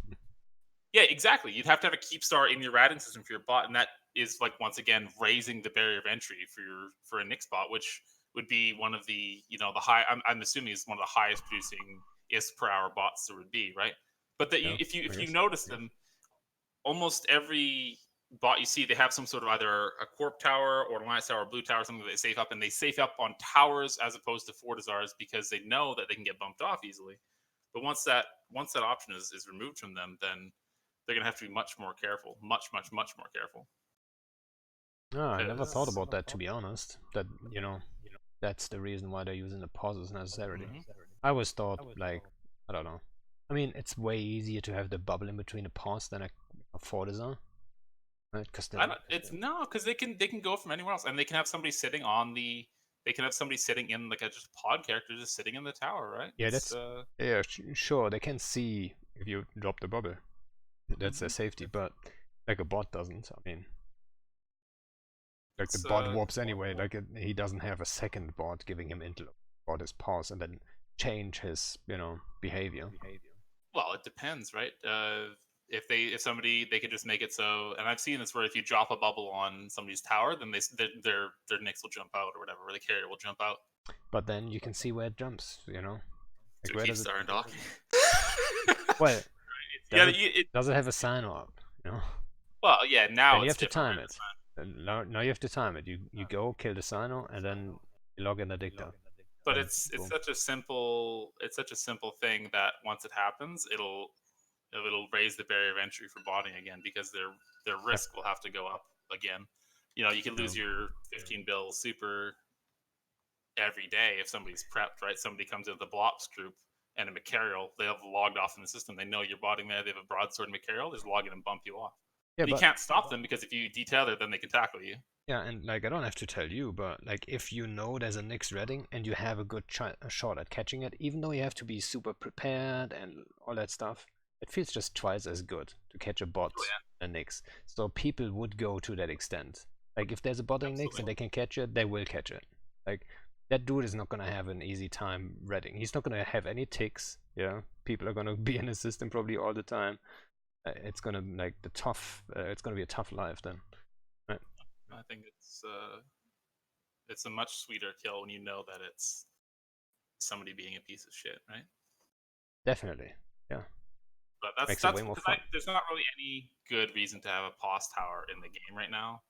Yeah, exactly. You'd have to have a keep star in your ratting system for your bot, and that is like once again raising the barrier of entry for a Nyx bot, which would be one of the the high. I'm assuming is one of the highest producing ISK per hour bots there would be, right? But that Yeah, if you I guess. notice them, almost every bot you see, they have some sort of either a Corp tower or an Alliance tower or Blue tower, something that they safe up, and they safe up on towers as opposed to Fortizars because they know that they can get bumped off easily. But once that option is removed from them, then they're going to have to be much more careful. Much more careful. No, I never thought about that, to be honest. That, that's the reason why they're using the pauses necessarily. I always thought, like, I don't know. I mean, it's way easier to have the bubble in between a pause than a Fortizar. Right? Because they can go from anywhere else, and they can have somebody sitting on the. They can have somebody sitting in like a just pod character, just sitting in the tower, right? Yeah, sure. They can see if you drop the bubble. That's their safety, but like a bot doesn't. I mean, like the bot warps anyway. Like he doesn't have a second bot giving him intel about his pause and then change his behavior. Well, it depends, right? If somebody they could just make it so, and I've seen this where if you drop a bubble on somebody's tower, then their Nyx will jump out or whatever, or the carrier will jump out. But then you can see where it jumps. Like so where does it start docking? Well, does it have a sign up? Well, yeah. Now you have to time it. Now you have to time it. You go kill the Sino and then you log in the dicta. But it's such a simple thing that once it happens, it'll raise the barrier of entry for botting again because their risk will have to go up again. You can lose your 15 bill super every day if somebody's prepped, right? Somebody comes into the Blops group and a Macarial, they have logged off in the system. They know you're botting there. They have a broadsword Macarial. They just log in and bump you off. Yeah, you can't stop them because if you detether, then they can tackle you. Yeah, and like I don't have to tell you, but like if you know there's a Nyx reading and you have a good shot at catching it, even though you have to be super prepared and all that stuff, it feels just twice as good to catch a bot than Nyx. So people would go to that extent. Like if there's a botting Nyx and they can catch it, they will catch it. Like that dude is not gonna have an easy time reading. He's not gonna have any ticks. Yeah, people are gonna be in his system probably all the time. It's gonna it's gonna be a tough life then. Right? I think it's a much sweeter kill when you know that it's somebody being a piece of shit, right? Definitely, yeah. But that's way more fun. There's not really any good reason to have a pos tower in the game right now,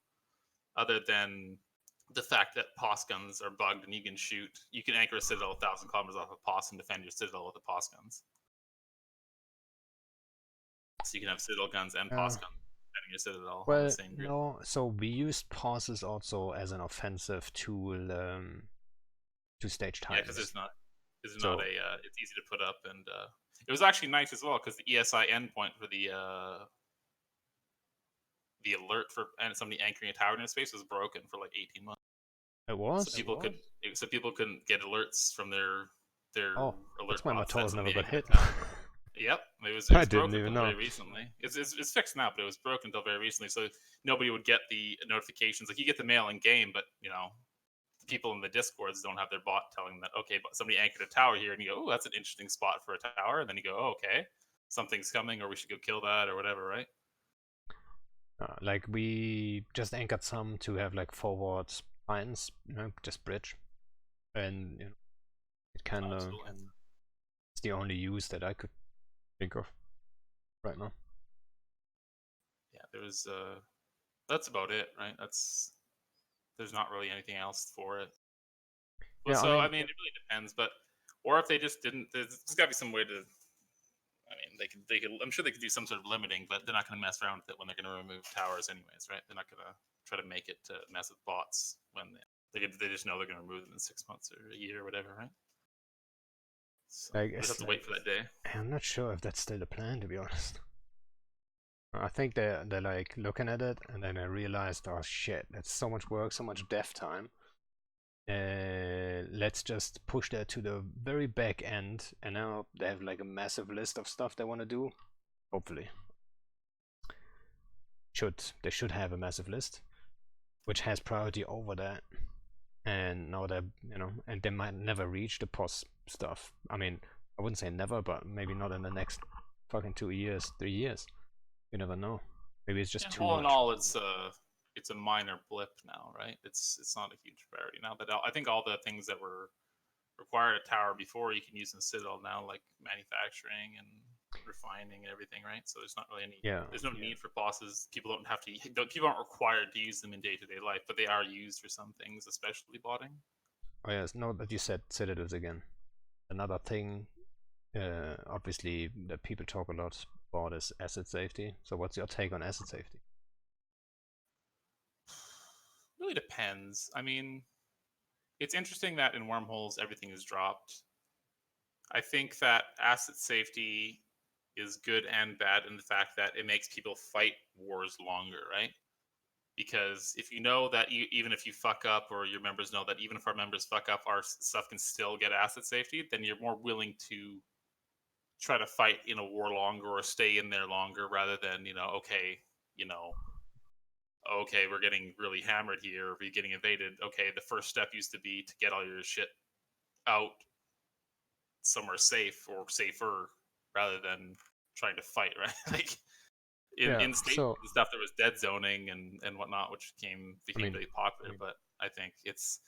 other than the fact that pos guns are bugged and you can anchor a Citadel 1,000 kilometers off a pos and defend your Citadel with the pos guns. So you can have Citadel guns and pos guns defending your Citadel on the same group. No, so we used pauses also as an offensive tool to stage times. Yeah, because it's easy to put up, and it was actually nice as well because the ESI endpoint for the alert for somebody anchoring a tower in space was broken for like 18 months. It was. So people couldn't get alerts from their alert. That's why my toes never got hit. Yep, it was I broken didn't even know. very recently. It's fixed now, but it was broken until very recently. So nobody would get the notifications. Like you get the mail in game, but people in the Discords don't have their bot telling that, okay, but somebody anchored a tower here, and you go, oh, that's an interesting spot for a tower, and then you go, oh, okay, something's coming, or we should go kill that, or whatever, right? Like we just anchored some to have like forward spines, just bridge, and it kind of it's the only use that I could think of right now. Yeah, there's that's about it, right? There's not really anything else for it. Well, yeah, so I mean, it really depends, or if they just didn't, there's got to be some way to. I mean, they could. I'm sure they could do some sort of limiting, but they're not going to mess around with it when they're going to remove towers, anyways, right? They're not going to try to make it to mess with bots when they just know they're going to remove them in 6 months or a year or whatever, right? So I we just have to wait for that day. I'm not sure if that's still the plan, to be honest. I think they're like looking at it, and then I realized, oh shit, that's so much work, so much dev time. Let's just push that to the very back end, and now they have like a massive list of stuff they want to do. Hopefully, they should have a massive list, which has priority over that. And now they're, and they might never reach the POS stuff. I mean, I wouldn't say never, but maybe not in the next fucking 2 years, 3 years. You never know. Maybe it's just too much. All in all, it's a minor blip now, right? It's not a huge priority now. But I think all the things that were required a tower before, you can use in Citadel now, like manufacturing and refining and everything, right? So there's not really any. Yeah. There's no need for bosses. People aren't required to use them in day-to-day life, but they are used for some things, especially botting. Oh yes, no, that you said Citadels again. Another thing, obviously, that people talk a lot about is asset safety. So what's your take on asset safety? Really depends. I mean, it's interesting that in wormholes everything is dropped. I think that asset safety is good and bad in the fact that it makes people fight wars longer, right? Because if you know that even if you fuck up, or your members know that even if our members fuck up, our stuff can still get asset safety, then you're more willing to try to fight in a war longer or stay in there longer, rather than, okay, we're getting really hammered here, or we're getting invaded. Okay, the first step used to be to get all your shit out somewhere safe or safer, rather than trying to fight, right? Like in state stuff, there was dead zoning and whatnot, which became really popular. But I think it's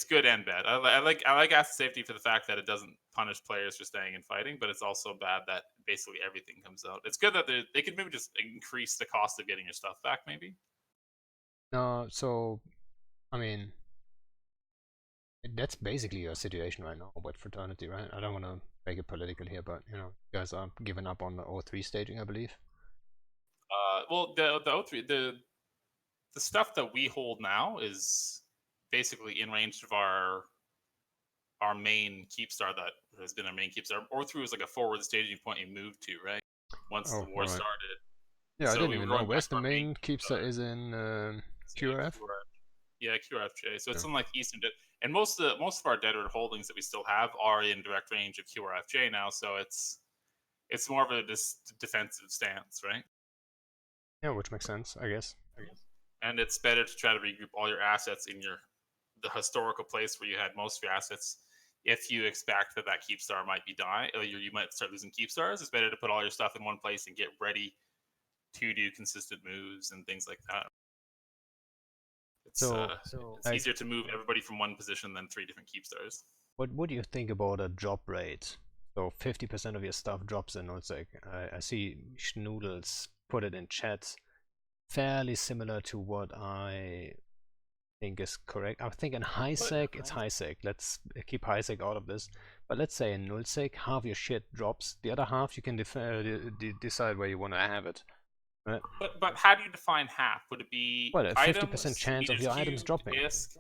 good and bad. I like asset safety for the fact that it doesn't punish players for staying and fighting, but it's also bad that basically everything comes out. It's good that they could maybe just increase the cost of getting your stuff back, maybe. No, so I mean, that's basically your situation right now with fraternity, right? I don't want to make it political here, but you guys are giving up on the O3 staging, I believe. Well, the O3, the stuff that we hold now is basically in range of our main keepstar that has been our main keepstar. O3 was like a forward staging point you moved to, right? Once the war started. Yeah, so I didn't even know. Where's the main keepstar? Is in QRF? Yeah, QRFJ. So it's in like Eastern Dead. And most of our Deadwood holdings that we still have are in direct range of QRFJ now, so it's more of a defensive stance, right? Yeah, which makes sense, I guess. And it's better to try to regroup all your assets in the historical place where you had most of your assets. If you expect that keepstar might be dying, or you might start losing keepstars, it's better to put all your stuff in one place and get ready to do consistent moves and things like that. It's easier to move everybody from one position than 3 different keepstars. What do you think about a drop rate? So 50% of your stuff drops in Nullsec. I see Schnoodles put it in chat. Fairly similar to what I think is correct. I think in high sec, it's high sec. Let's keep high sec out of this. But let's say in null sec, half your shit drops. The other half you can decide where you want to have it. Right? But how do you define half? Would it be a 50% chance of your items dropping? It's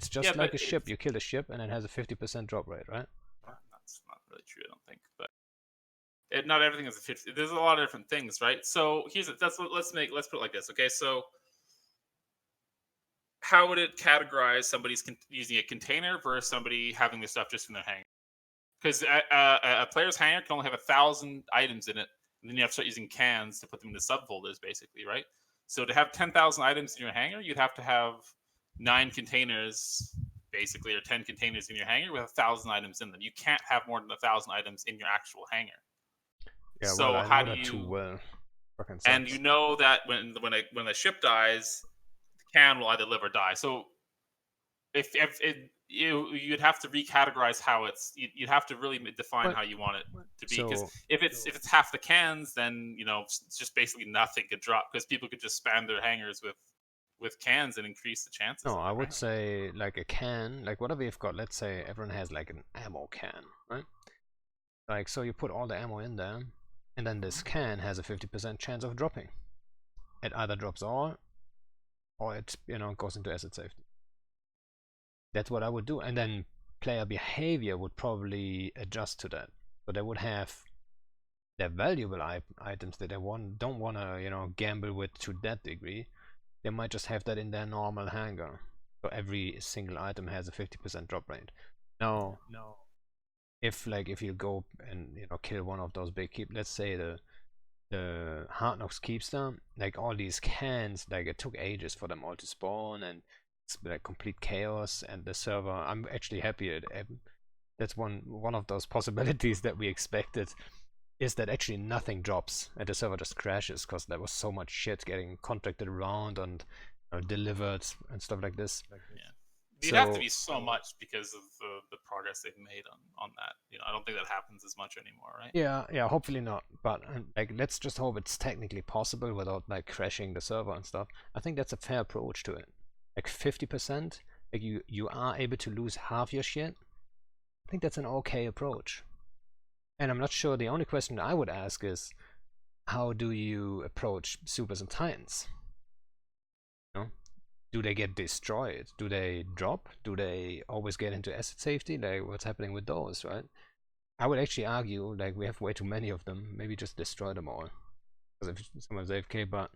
just like a ship. You kill a ship and it has a 50% drop rate, right? That's not really true, I don't think. But not everything is a 50. There's a lot of different things, right? So let's put it like this, okay? So how would it categorize somebody's using a container versus somebody having the stuff just in their hangar? Because a player's hangar can only have 1,000 items in it, and then you have to start using cans to put them into subfolders, basically, right? So to have 10,000 items in your hangar, you'd have to have 9 containers, basically, or 10 containers in your hangar with 1,000 items in them. You can't have more than 1,000 items in your actual hangar. Yeah, so well, how do you? And you know that when a ship dies, the can will either live or die. So if you'd have to recategorize how you'd have to really define how you want it to be, because if it's half the cans, then it's just basically nothing could drop, because people could just spam their hangars with cans and increase the chances. No, I would say like a can, like whatever you've got. Let's say everyone has like an ammo can, right? Like, so you put all the ammo in there, and then this can has a 50% chance of dropping. It either drops all, or it goes into asset safety. That's what I would do, and then player behavior would probably adjust to that. So they would have their valuable items that they don't want to gamble with to that degree. They might just have that in their normal hangar. So every single item has a 50% drop rate. Now, if you go and kill one of those big keep, let's say the Hard Knocks Keepster, like all these cans, like it took ages for them all to spawn, and it's like complete chaos. And the server, I'm actually happy that's one of those possibilities that we expected, is that actually nothing drops and the server just crashes because there was so much shit getting contracted around and delivered and stuff like this. Yeah. It'd have to be so much because of the progress they've made on that. I don't think that happens as much anymore, right? Yeah, hopefully not. But like, let's just hope it's technically possible without like crashing the server and stuff. I think that's a fair approach to it. Like 50%, like you are able to lose half your shit. I think that's an okay approach. And I'm not sure, the only question I would ask is, how do you approach supers and titans? Do they get destroyed? Do they drop? Do they always get into asset safety? Like, what's happening with those, right? I would actually argue, like, we have way too many of them. Maybe just destroy them all. Because if someone's AFK, but,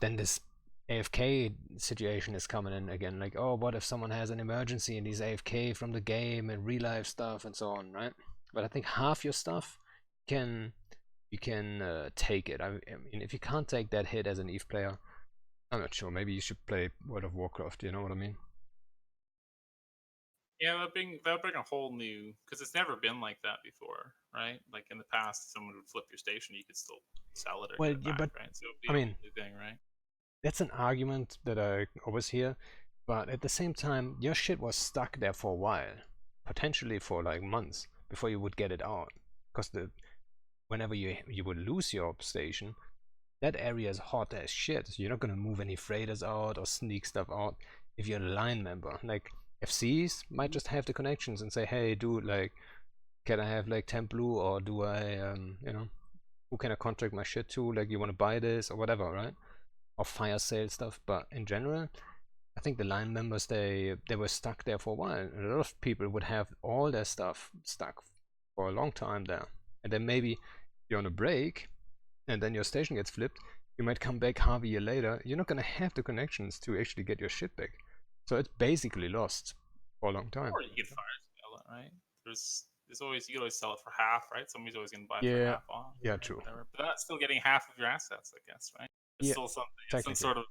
then this AFK situation is coming in again. Like, oh, what if someone has an emergency and he's AFK from the game and real life stuff and so on, right? But I think half your stuff you can take it. I mean, if you can't take that hit as an EVE player, I'm not sure. Maybe you should play World of Warcraft. You know what I mean? Yeah, that'll bring a whole new, because it's never been like that before, right? Like in the past, someone would flip your station, you could still sell it or Well, get it yeah, back, but right? So I mean, new thing, right? that's an argument that I always hear, but at the same time, your shit was stuck there for a while, potentially for like months before you would get it out, because whenever you would lose your station, that area is hot as shit. You're not gonna move any freighters out or sneak stuff out if you're a line member. Like, FCs might just have the connections and say, hey dude, like, can I have like 10 blue, or do I who can I contract my shit to? Like, you want to buy this or whatever, right? Or fire sale stuff. But in general, I think the line members, they were stuck there for a while. And a lot of people would have all their stuff stuck for a long time there. And then maybe you're on a break and then your station gets flipped, you might come back half a year later, you're not going to have the connections to actually get your shit back. So it's basically lost for a long time. Or you could fire sale it, right? You could always sell it for half, right? Somebody's always going to buy it for half off. Yeah, right? true. Whatever. But that's still getting half of your assets, I guess, right? It's still something. It's some sort of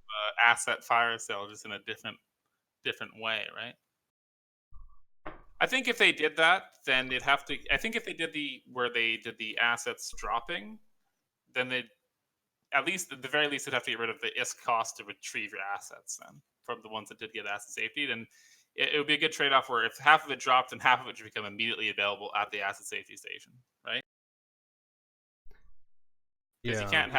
asset fire sale, just in a different way, right? I think if they did that, then they'd have to. I think if they did where they did the assets dropping, then they'd at the very least they'd have to get rid of the ISK cost to retrieve your assets then from the ones that did get asset safety. Then it would be a good trade-off where if half of it dropped, then half of it should become immediately available at the asset safety station, right? Because you can't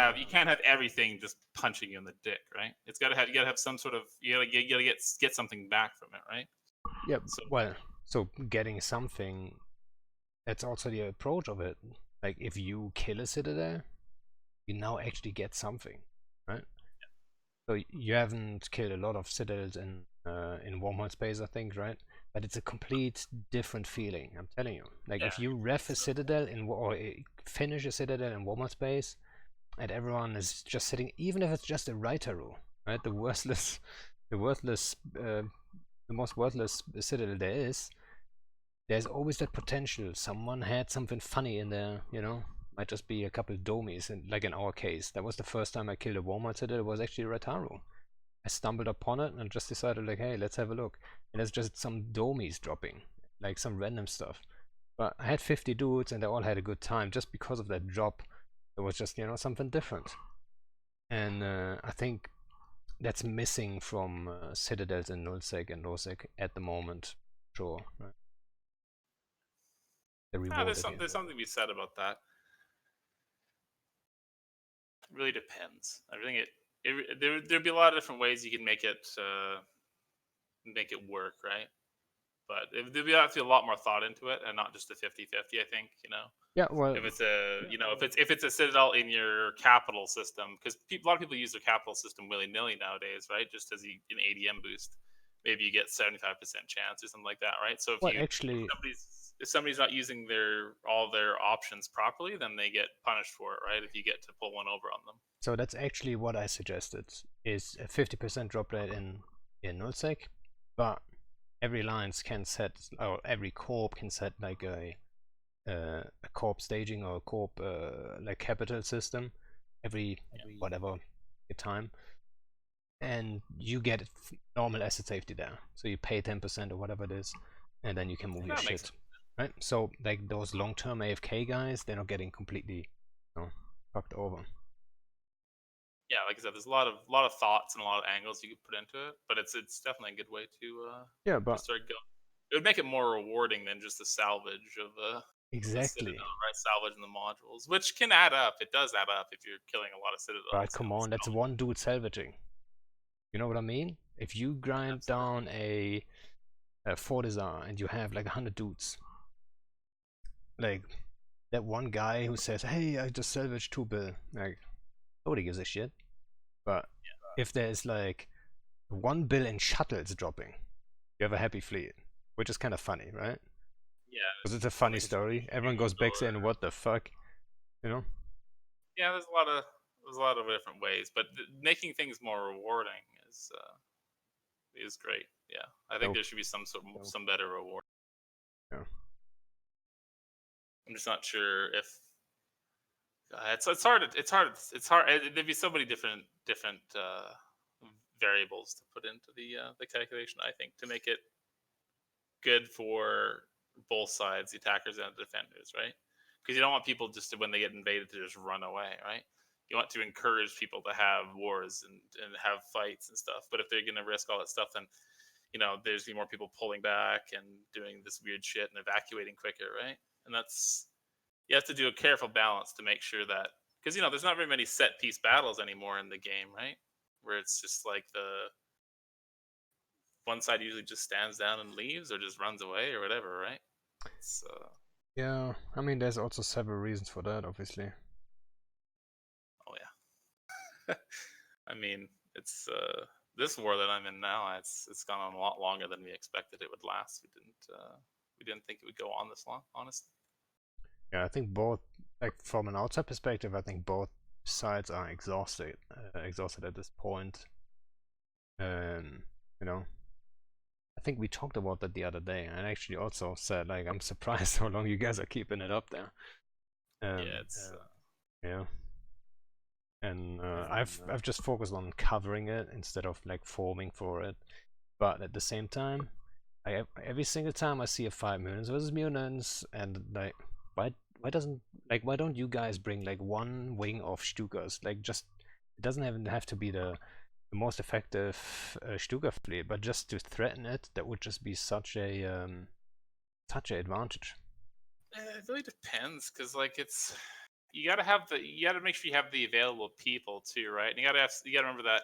have everything just punching you in the dick, right? You gotta have some sort of you gotta get something back from it, right? Yeah. So getting something, that's also the approach of it. Like, if you kill a Citadel, you now actually get something, right? So you haven't killed a lot of Citadels in Wormhole space, I think, right? But it's a complete different feeling. I'm telling you. Like, if you ref a Citadel or finish a Citadel in Wormhole space, and everyone is just sitting, even if it's just a Raitaru, right? The most worthless Citadel there is. There's always that potential. Someone had something funny in there, Might just be a couple of domies, like in our case. That was the first time I killed a Walmart Citadel. It was actually a Raitaru. I stumbled upon it and just decided, like, hey, let's have a look. And it's just some domies dropping, like some random stuff. But I had 50 dudes and they all had a good time just because of that drop. It was just, something different. And I think that's missing from Citadels in nullsec and lowsec at the moment. Sure. Right? There's something to be said about that. It really depends. I think there'd be a lot of different ways you can make it work, right? But there'd be a lot more thought into it, and not just a 50-50, I think, Yeah, well, If it's a if it's a Citadel in your capital system, because a lot of people use their capital system willy nilly nowadays, right? Just as an ADM boost, maybe you get 75% chance or something like that, right? So well, actually, if somebody's not using all their options properly, then they get punished for it, right? If you get to pull one over on them. so that's actually what I suggested, is a 50% drop rate in nullsec, but every alliance can set, or every corp can set like a corp staging or a corp like capital system every whatever time, and you get normal asset safety there. So you pay 10% or whatever it is, and then you can move your shit, right? So like those long-term AFK guys, they're not getting completely, fucked over. Yeah, like I said, there's a lot of thoughts and a lot of angles you could put into it, but it's definitely a good way to start going. It would make it more rewarding than just the salvage of exactly. Citadel, right? Salvaging the modules, which can add up. It does add up if you're killing a lot of Citadels. But come on, that's one dude salvaging. You know what I mean? If you grind down a Fortizar and you have like 100 dudes, like that one guy who says, "Hey, I just salvaged 2 bill," like nobody gives a shit. But if there's like 1 bill in shuttles dropping, you have a happy fleet, which is kind of funny, right? Yeah, because it's a funny story. Everyone goes back saying, "What the fuck," you know? Yeah, there's a lot of different ways, but making things more rewarding is great. Yeah, I think there should be some better reward. Yeah. I'm just not sure if it's hard. There'd be so many different variables to put into the calculation. I think to make it good for both sides, the attackers and the defenders, right? Because you don't want people just to, when they get invaded, to just run away, right? You want to encourage people to have wars and have fights and stuff. But if they're going to risk all that stuff, then there's gonna be more people pulling back and doing this weird shit and evacuating quicker, right? And you have to do a careful balance to make sure that, because there's not very many set piece battles anymore in the game, right? Where it's just like the one side usually just stands down and leaves or just runs away or whatever, right? Yeah, I mean, there's also several reasons for that, obviously. Oh yeah. I mean, it's this war that I'm in now. It's gone on a lot longer than we expected it would last. We didn't think it would go on this long, honestly. Yeah, I think both, like from an outside perspective, I think both sides are exhausted at this point. I think we talked about that the other day, and I actually also said, like, I'm surprised how long you guys are keeping it up there. Yeah. And I've just focused on covering it instead of like forming for it. But at the same time, every single time I see a 5 mutants versus mutants, and like, why don't you guys bring like one wing of Stukas? Like, just, it doesn't even have to be the most effective Stuka fleet, but just to threaten it, that would just be such a advantage. It really depends, because like you gotta make sure you have the available people too, right? And you gotta remember that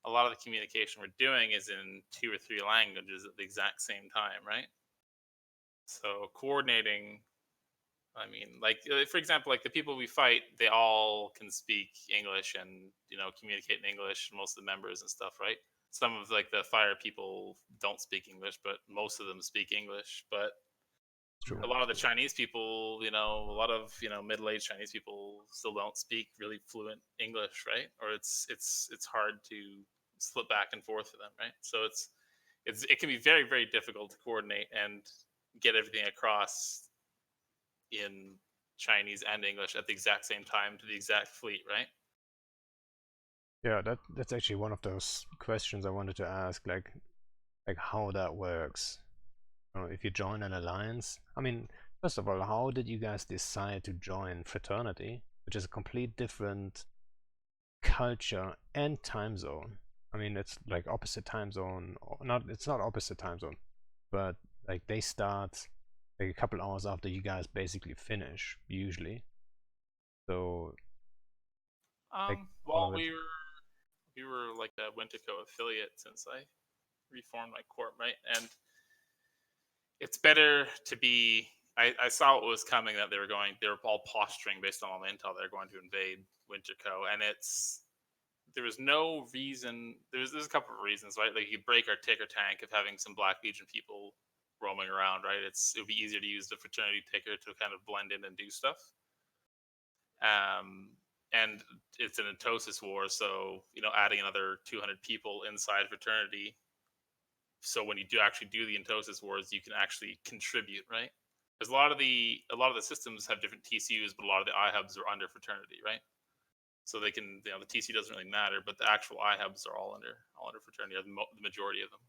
a lot of the communication we're doing is in 2 or 3 languages at the exact same time, right? So coordinating, I mean, like for example, like the people we fight, they all can speak English and communicate in English. Most of the members and stuff, right? Some of like the fire people don't speak English, but most of them speak English. But a lot of the Chinese people, a lot of middle-aged Chinese people still don't speak really fluent English, right? Or it's hard to slip back and forth for them, right? So it can be very, very difficult to coordinate and get everything across in Chinese and English at the exact same time to the exact fleet, right? Yeah, that's actually one of those questions I wanted to ask, like how that works. If you join an alliance, I mean, first of all, how did you guys decide to join Fraternity, which is a complete different culture and time zone? I mean, it's like opposite time zone, or not, it's not opposite time zone, but like they start like a couple hours after you guys basically finish, usually. So well, we were like a Winterco affiliate since I reformed my corp, right? And it's better to be I saw what was coming, that they were all posturing based on all the intel they're going to invade Winterco, and there was no reason. There's a couple of reasons, right? Like, you break our ticker tank of having some Black Legion people roaming around, right? It would be easier to use the fraternity ticker to kind of blend in and do stuff. And it's an Entosis war, so adding another 200 people inside fraternity. So when you actually do the Entosis wars, you can actually contribute, right? Because a lot of the systems have different TCUs, but a lot of the iHubs are under fraternity, right? So they can, the TC doesn't really matter, but the actual iHubs are all under fraternity, or the majority of them.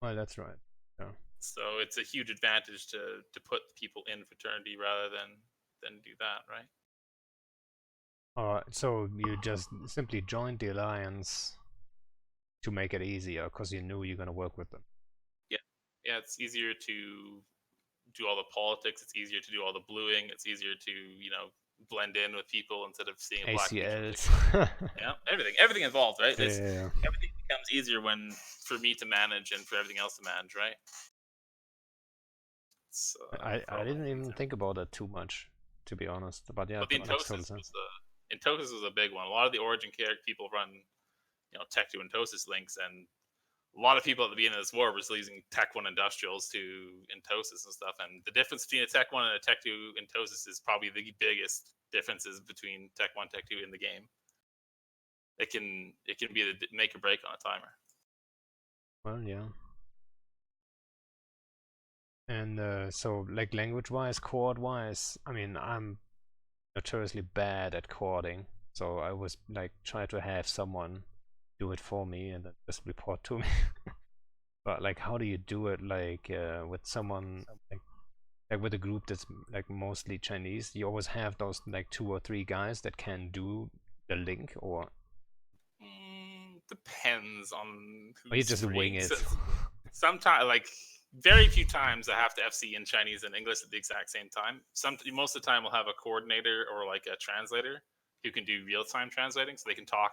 Well, that's right. Yeah. So it's a huge advantage to put people in fraternity rather than do that, right? So you just simply joined the alliance to make it easier because you knew you're gonna work with them. Yeah, it's easier to do all the politics. It's easier to do all the bluing. It's easier to blend in with people instead of seeing a Black ACLs. everything involved, right? Yeah. Everything becomes easier for me to manage and for everything else to manage, right? I didn't even think about that too much, to be honest. But yeah, but the Entosis was a big one. A lot of the Origin character people run Tech 2 Entosis links, and a lot of people at the beginning of this war was using Tech 1 industrials to Entosis and stuff. And the difference between a Tech 1 and a Tech 2 Entosis is probably the biggest differences between Tech 1 Tech 2 in the game. It can be the make or break on a timer. Well, yeah. And so, like, language-wise, chord-wise, I mean, I'm notoriously bad at chording, so I was like trying to have someone do it for me and then just report to me. But like, how do you do it, like with someone like with a group that's like mostly Chinese? You always have those like 2 or 3 guys that can do the link, or depends on who's or you just wing it. Sometimes, like, very few times I have to FC in Chinese and English at the exact same time. Most of the time we'll have a coordinator or like a translator who can do real-time translating, so they can talk.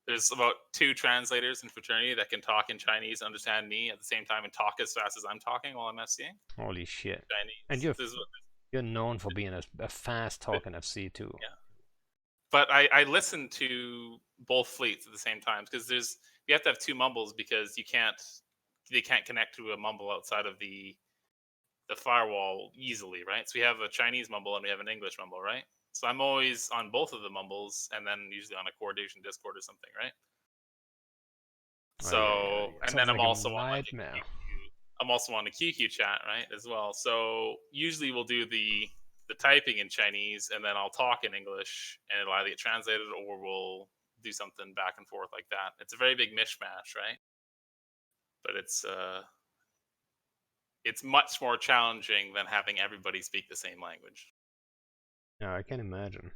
There's about 2 translators in fraternity that can talk in Chinese, understand me at the same time, and talk as fast as I'm talking while I'm FCing. Holy shit. Chinese. And you're known for being a fast talking FC too. Yeah. But I listen to both fleets at the same time, because you have to have 2 mumbles, because they can't connect to a mumble outside of the firewall easily, right? So we have a Chinese mumble and we have an English mumble, right? So I'm always on both of the mumbles, and then usually on a coordination Discord or something, right? So, and then I'm also on like I'm also on the QQ chat, right, as well. So usually we'll do the typing in Chinese, and then I'll talk in English, and it'll either get translated or we'll do something back and forth like that. It's a very big mishmash, right? But it's much more challenging than having everybody speak the same language. Yeah, I can imagine.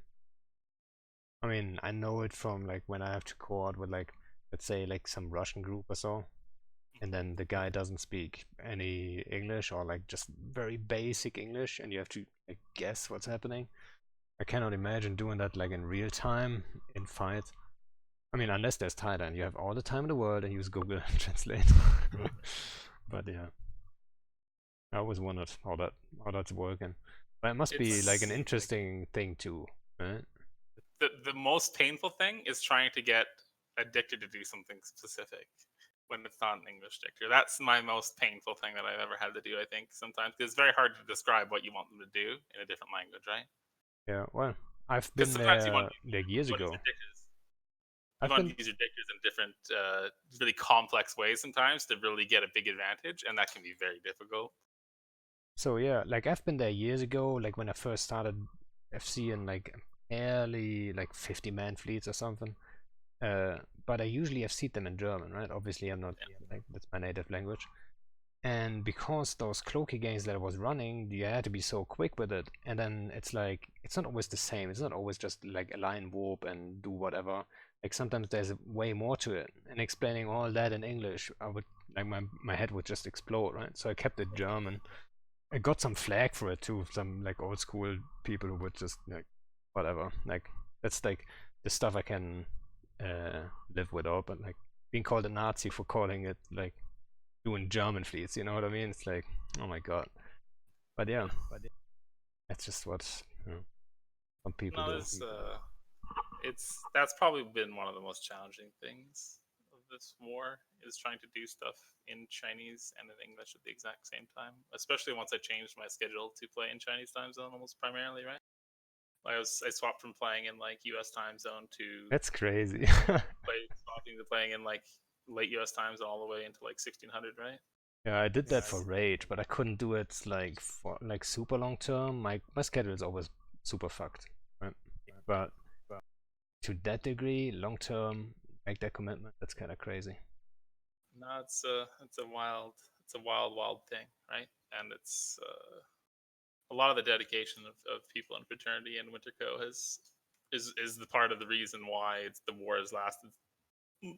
I mean, I know it from like when I have to coord with like, let's say like some Russian group or so, and then the guy doesn't speak any English or like just very basic English, and you have to like guess what's happening. I cannot imagine doing that like in real time in fight. I mean, unless there's Tidi and you have all the time in the world and use Google Translate. But yeah, I always wondered how that's working. But it must be like an interesting thing too, right? The most painful thing is trying to get a dictator to do something specific when it's not an English dictator. That's my most painful thing that I've ever had to do, I think, sometimes. It's very hard to describe what you want them to do in a different language, right? Yeah, well, I've been there like years ago. You want to use your dictators in different, really complex ways sometimes to really get a big advantage, and that can be very difficult. So yeah, like I've been there years ago, like when I first started FC in like barely like 50-man fleets or something. But I usually FC'd them in German, right? Obviously I'm not, like, that's my native language. And because those cloaky games that I was running, you had to be so quick with it. And then it's like, it's not always the same. It's not always just like align warp and do whatever. Like sometimes there's way more to it. And explaining all that in English, I would, like my head would just explode, right? So I kept it German. I got some flag for it too. Some like old school people who would just like, whatever. Like that's like the stuff I can live without, but like being called a Nazi for calling it like doing German fleets, you know what I mean? It's like, oh my god. But yeah, that's just what some people No, do. that's probably been one of the most challenging things of this war, is trying to do stuff in Chinese and in English at the exact same time. Especially once I changed my schedule to play in Chinese time zone almost primarily, right? I swapped from playing in like US time zone to That's crazy. swapping to playing in like late US time zone all the way into like 1600, right? Yeah, I did that for Rage, but I couldn't do it like for like super long term. My schedule is always super fucked, right? But to that degree, long term, make that commitment, that's kind of crazy. No, it's a wild thing, right? And it's a lot of the dedication of people in fraternity and Winterco is the part of the reason why the war has lasted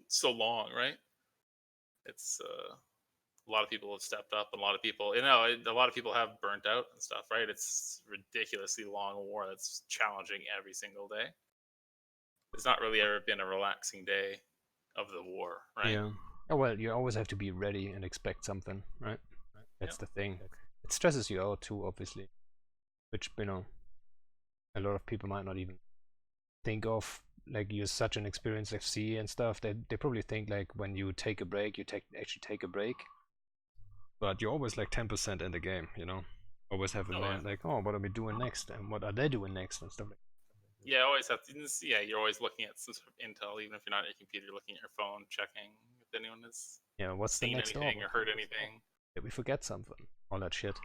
so long, right? It's a lot of people have stepped up, and a lot of people, a lot of people have burnt out and stuff, right? It's ridiculously long war that's challenging every single day. There's not really ever been a relaxing day of the war, right? Yeah. Oh well, you always have to be ready and expect something, right? That's Yep. the thing. It stresses you out too, obviously, which a lot of people might not even think of. Like you're such an experienced FC and stuff. They probably think like when you take a break, you actually take a break, but you're always like 10% in the game, Always have a man like, oh, what are we doing next, and what are they doing next, and stuff like. Yeah, always have to. Yeah, you're always looking at some sort of intel, even if you're not at your computer. You're looking at your phone, checking if anyone has What's the seen next anything order? or heard anything. Did we forget something? All that shit.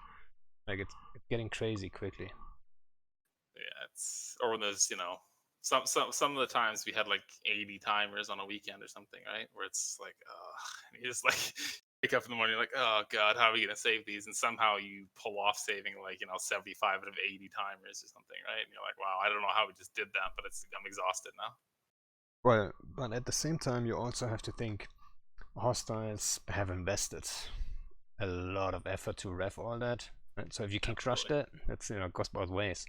Like it's getting crazy quickly. Yeah, it's or when there's some of the times we had like 80 timers on a weekend or something, right? Where it's like, you just like wake up in the morning, you're like, oh god, how are we gonna save these? And somehow you pull off saving like 75 out of 80 timers or something, right? And you're like, wow, I don't know how we just did that, but I'm exhausted now. Well, but at the same time, you also have to think hostiles have invested a lot of effort to ref all that. Right? So if you can crush that, that's goes both ways.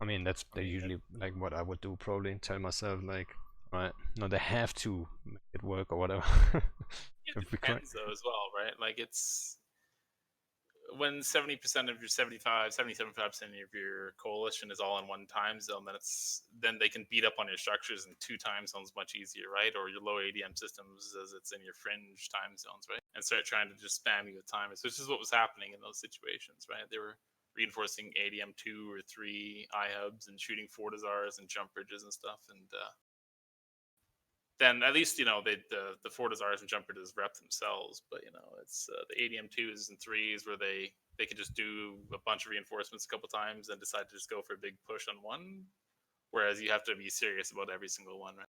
I mean, that's usually like what I would do. Probably tell myself like, right, no, they have to make it work or whatever. It depends though as well, right? Like it's when 70% of your 75 77% of your coalition is all in one time zone, then they can beat up on your structures in 2 time zones much easier, right? Or your low ADM systems as it's in your fringe time zones, right? And start trying to just spam you with timers, which is what was happening in those situations, right? They were reinforcing ADM 2 or 3 iHubs and shooting fortizars and jump bridges and stuff, and then at least the fortizars and jump bridges rep themselves, but it's the ADM 2s and 3s where they could just do a bunch of reinforcements a couple times and decide to just go for a big push on one, whereas you have to be serious about every single one, right?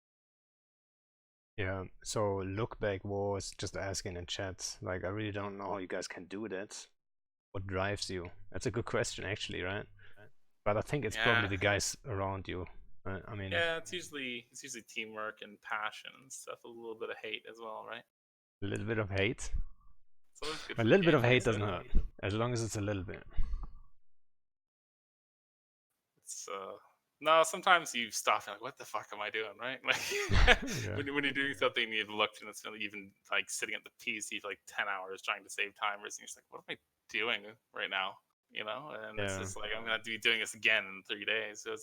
Yeah, so look back was just asking in chat, like I really don't know how you guys can do that. What drives you? That's a good question actually, right? But I think it's probably the guys around you. I mean, yeah, it's usually teamwork and passion and stuff. A little bit of hate as well, right? a little bit of hate. A little bit of hate doesn't hurt, as long as it's a little bit. It's no, sometimes you stop and like, what the fuck am I doing, right? Like when you're doing something and you've looked and it's even like sitting at the PC for like 10 hours trying to save timers, and you're just like, what am I doing right now? And it's just like, I'm gonna be doing this again in 3 days. So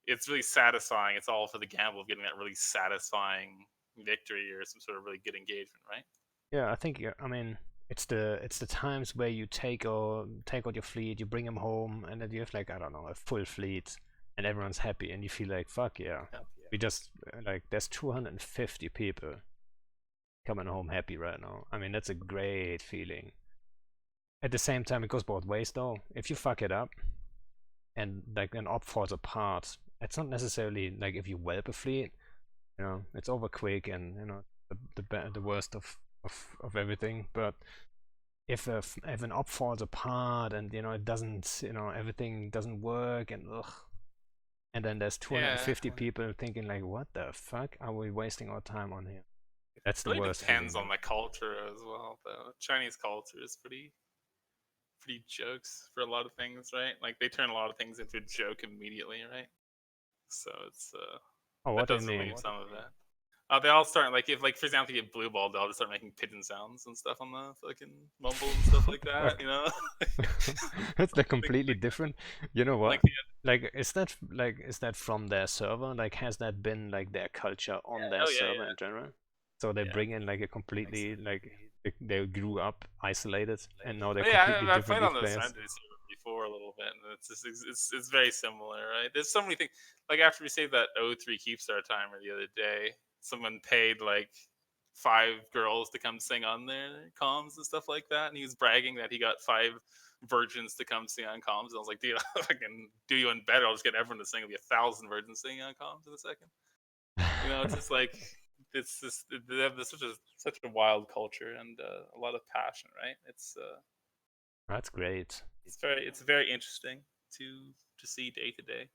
it's really satisfying. It's all for the gamble of getting that really satisfying victory or some sort of really good engagement, right? Yeah, I think I mean it's the times where you take out your fleet, you bring them home, and then you have like, I don't know, a full fleet, and everyone's happy, and you feel like, fuck yeah, we just like there's 250 people coming home happy right now. I mean, that's a great feeling. At the same time, it goes both ways though. If you fuck it up and like an op falls apart, it's not necessarily like if you whelp a fleet, it's over quick, and the worst of everything. But if an op falls apart and it doesn't, everything doesn't work, and and then there's 250 people thinking like, what the fuck are we wasting our time on here? That's the worst. It depends on the culture as well, though. Chinese culture is pretty jokes for a lot of things, right? Like they turn a lot of things into a joke immediately, right? So it's that does relieve some of that. They all start like if for example you get blue ball, they'll just start making pigeon sounds and stuff on the fucking mumble and stuff like that. It's like completely different. You know what? Like is that from their server? Like, has that been like their culture on their oh yeah, server in general? So they bring in like a completely they grew up isolated and now they're completely I've different played on youth the players. Sunday server before a little bit, and it's very similar, right? There's so many things. Like after we saved that O3 Keepstar timer the other day, someone paid like 5 girls to come sing on their comms and stuff like that, and he was bragging that he got 5 virgins to come sing on comms. And I was like, dude, I can do you one better. I'll just get everyone to sing. It'll be 1,000 virgins singing on comms in a second. It's just like it's just they have such a wild culture and a lot of passion, right? That's great. It's very interesting to see day to day.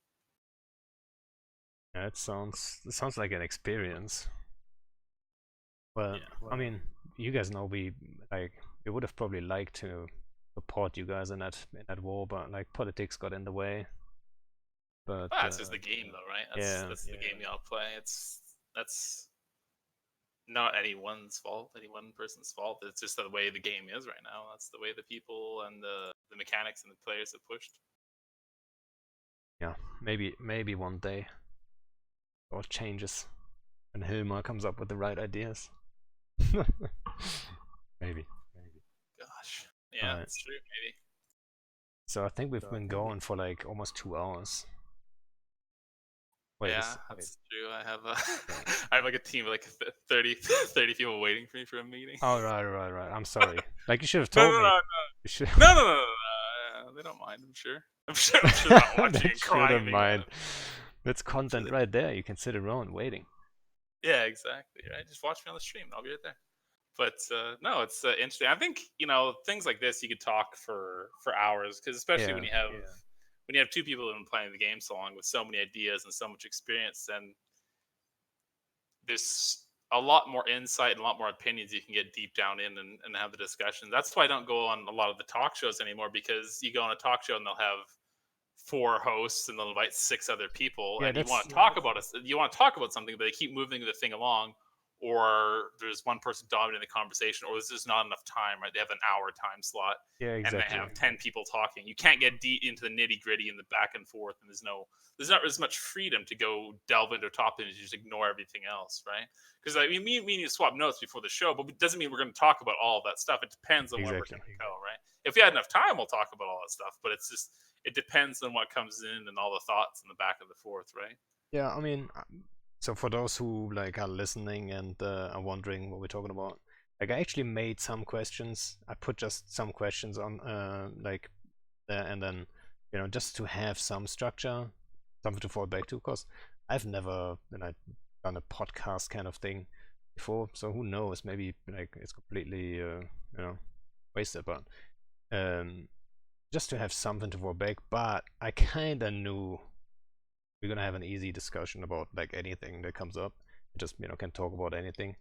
Yeah, it sounds like an experience. Well, I mean, you guys know we would have probably liked to support you guys in that war, but like politics got in the way. But that's just the game, though, right? That's the game y'all play. That's not any one person's fault. It's just the way the game is right now. That's the way the people and the mechanics and the players have pushed. Yeah, maybe one day all changes and Hilmar comes up with the right ideas. maybe. Gosh, yeah, that's true. Maybe. So I think we've been going for like almost 2 hours. That's true. I have I have like a team of like 30 people waiting for me for a meeting. Oh right. I'm sorry. Like you should have told me. No. They don't mind. I'm sure not watching and crying. Mind. That's content right there. You can sit around waiting. Yeah, exactly. Right. Just watch me on the stream. I'll be right there. But no, it's interesting. I think things like this you could talk for hours, because especially when you have 2 people who've been playing the game so long with so many ideas and so much experience, then there's a lot more insight and a lot more opinions you can get deep down in and have the discussion. That's why I don't go on a lot of the talk shows anymore, because you go on a talk show and they'll have 4 hosts and they'll invite 6 other people, and you want to talk about something, but they keep moving the thing along, or there's one person dominating the conversation, or there's just not enough time, right? They have an hour time slot, exactly. And they have 10 people talking. You can't get deep into the nitty gritty and the back and forth, and there's not as much freedom to go delve into a topic and just ignore everything else, right? Because me and you swap notes before the show, but it doesn't mean we're going to talk about all of that stuff. It depends on where we're going to go, right? If we had enough time, we'll talk about all that stuff, but it depends on what comes in and all the thoughts in the back and the forth, right? Yeah, I mean, so for those who like are listening and are wondering what we're talking about, like I actually made some questions. I put just some questions on like there, and then just to have some structure, something to fall back to. Because I've never done a podcast kind of thing before, so who knows? Maybe like it's completely wasted, but just to have something to fall back. But I kind of knew we're gonna have an easy discussion about like anything that comes up. Just can talk about anything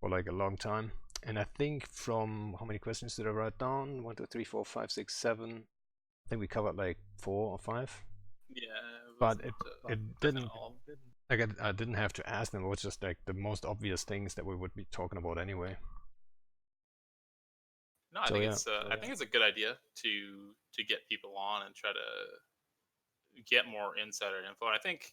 for like a long time. And I think from how many questions did I write down? 1, 2, 3, 4, 5, 6, 7. I think we covered like 4 or 5. Yeah, but it didn't. Like I didn't have to ask them. It was just like the most obvious things that we would be talking about anyway. No, I think it's a good idea to get people on and try to get more insider info. And I think,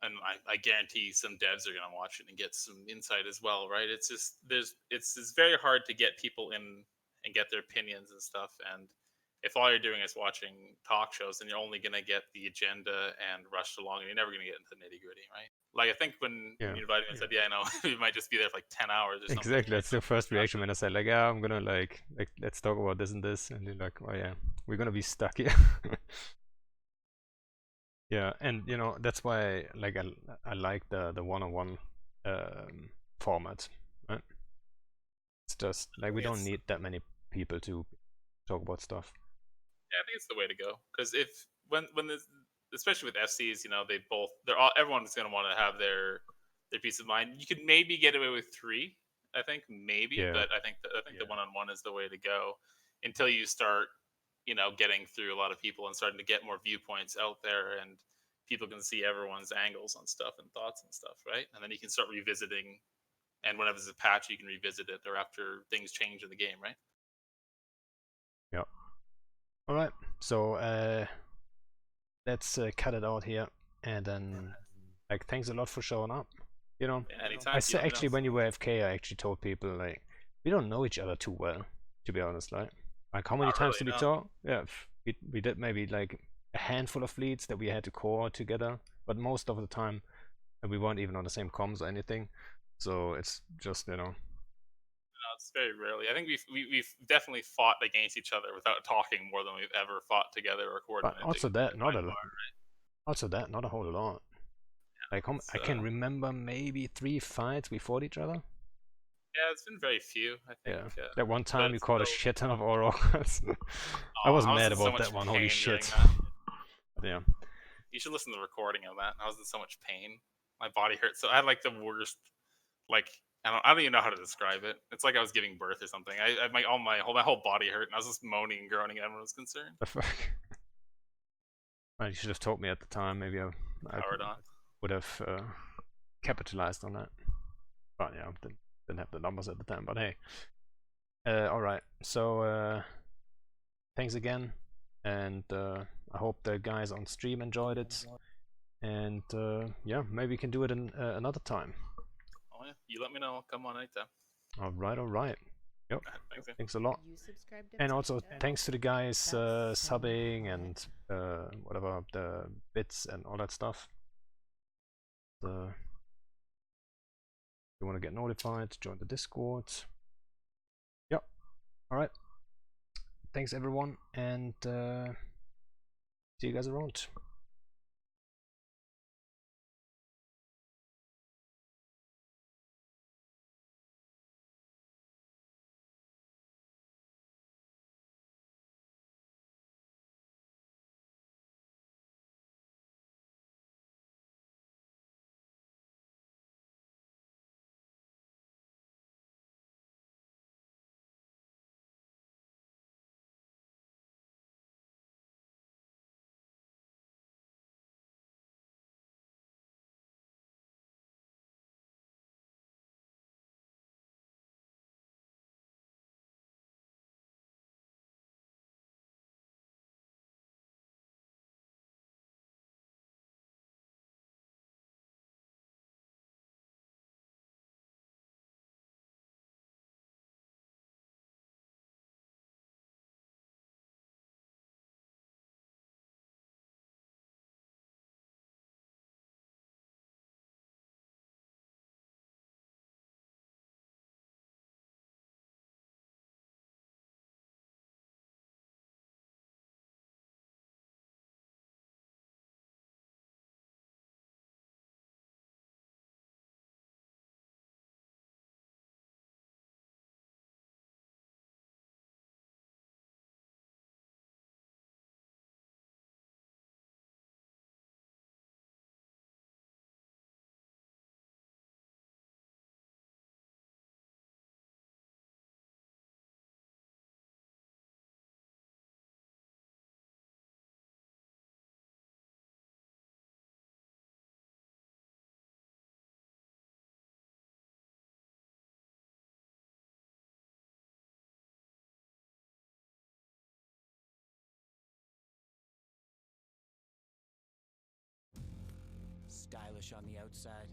and I guarantee some devs are going to watch it and get some insight as well, right? It's just it's very hard to get people in and get their opinions and stuff. And if all you're doing is watching talk shows, then you're only going to get the agenda and rushed along, and you're never going to get into the nitty gritty, right? Like I think when you invited me, I said, "Yeah, I know." We might just be there for like 10 hours or something. Exactly, that's the first reaction when I said, like, "Yeah, I'm gonna like let's talk about this and this," and you're like, "Oh yeah, we're gonna be stuck here." Yeah, and that's why like I like the one-on-one format, right? It's just like we don't need that many people to talk about stuff. Yeah, I think it's the way to go, because when especially with FCs, everyone's going to want to have their peace of mind. You could maybe get away with 3, I think, maybe, but I think the one-on-one is the way to go until you start getting through a lot of people and starting to get more viewpoints out there, and people can see everyone's angles on stuff and thoughts and stuff, right? And then you can start revisiting, and whenever there's a patch, you can revisit it, or after things change in the game, right? Yeah. All right. So let's cut it out here, and then like thanks a lot for showing up. You know, Yeah, anytime. I said actually when you were AFK, I actually told people like we don't know each other too well, to be honest. Like how many Not times really, did we no. talk? Yeah, we did maybe like a handful of fleets that we had to core together, but most of the time we weren't even on the same comms or anything. So it's just, you know. No, it's very rarely. I think we've definitely fought against each other without talking more than we've ever fought together or But coordinated. also that, not a, right? also that, not a whole lot. Like I can remember maybe 3 fights we fought each other. Yeah, it's been very few, I think. Yeah. That one time you caught a still... shit ton of Aurochs. I was mad about that one, holy shit. Yeah. You should listen to the recording of that. I was in so much pain. My body hurt. So I had like the worst, like I don't even know how to describe it. It's like I was giving birth or something. My whole body hurt, and I was just moaning and groaning, and everyone was concerned. The fuck? Well, you should have told me at the time. Maybe I would have capitalized on that. But yeah, didn't have the numbers at the time. But hey, all right. So thanks again, and I hope the guys on stream enjoyed it. And yeah, maybe we can do it in another time. Oh yeah, you let me know. I'll come on anytime. All right. Yep. Thanks a lot. To and also thanks to the guys subbing and whatever, the bits and all that stuff. If you want to get notified, join the Discord. Yep. All right. Thanks everyone, and see you guys around. Stylish on the outside,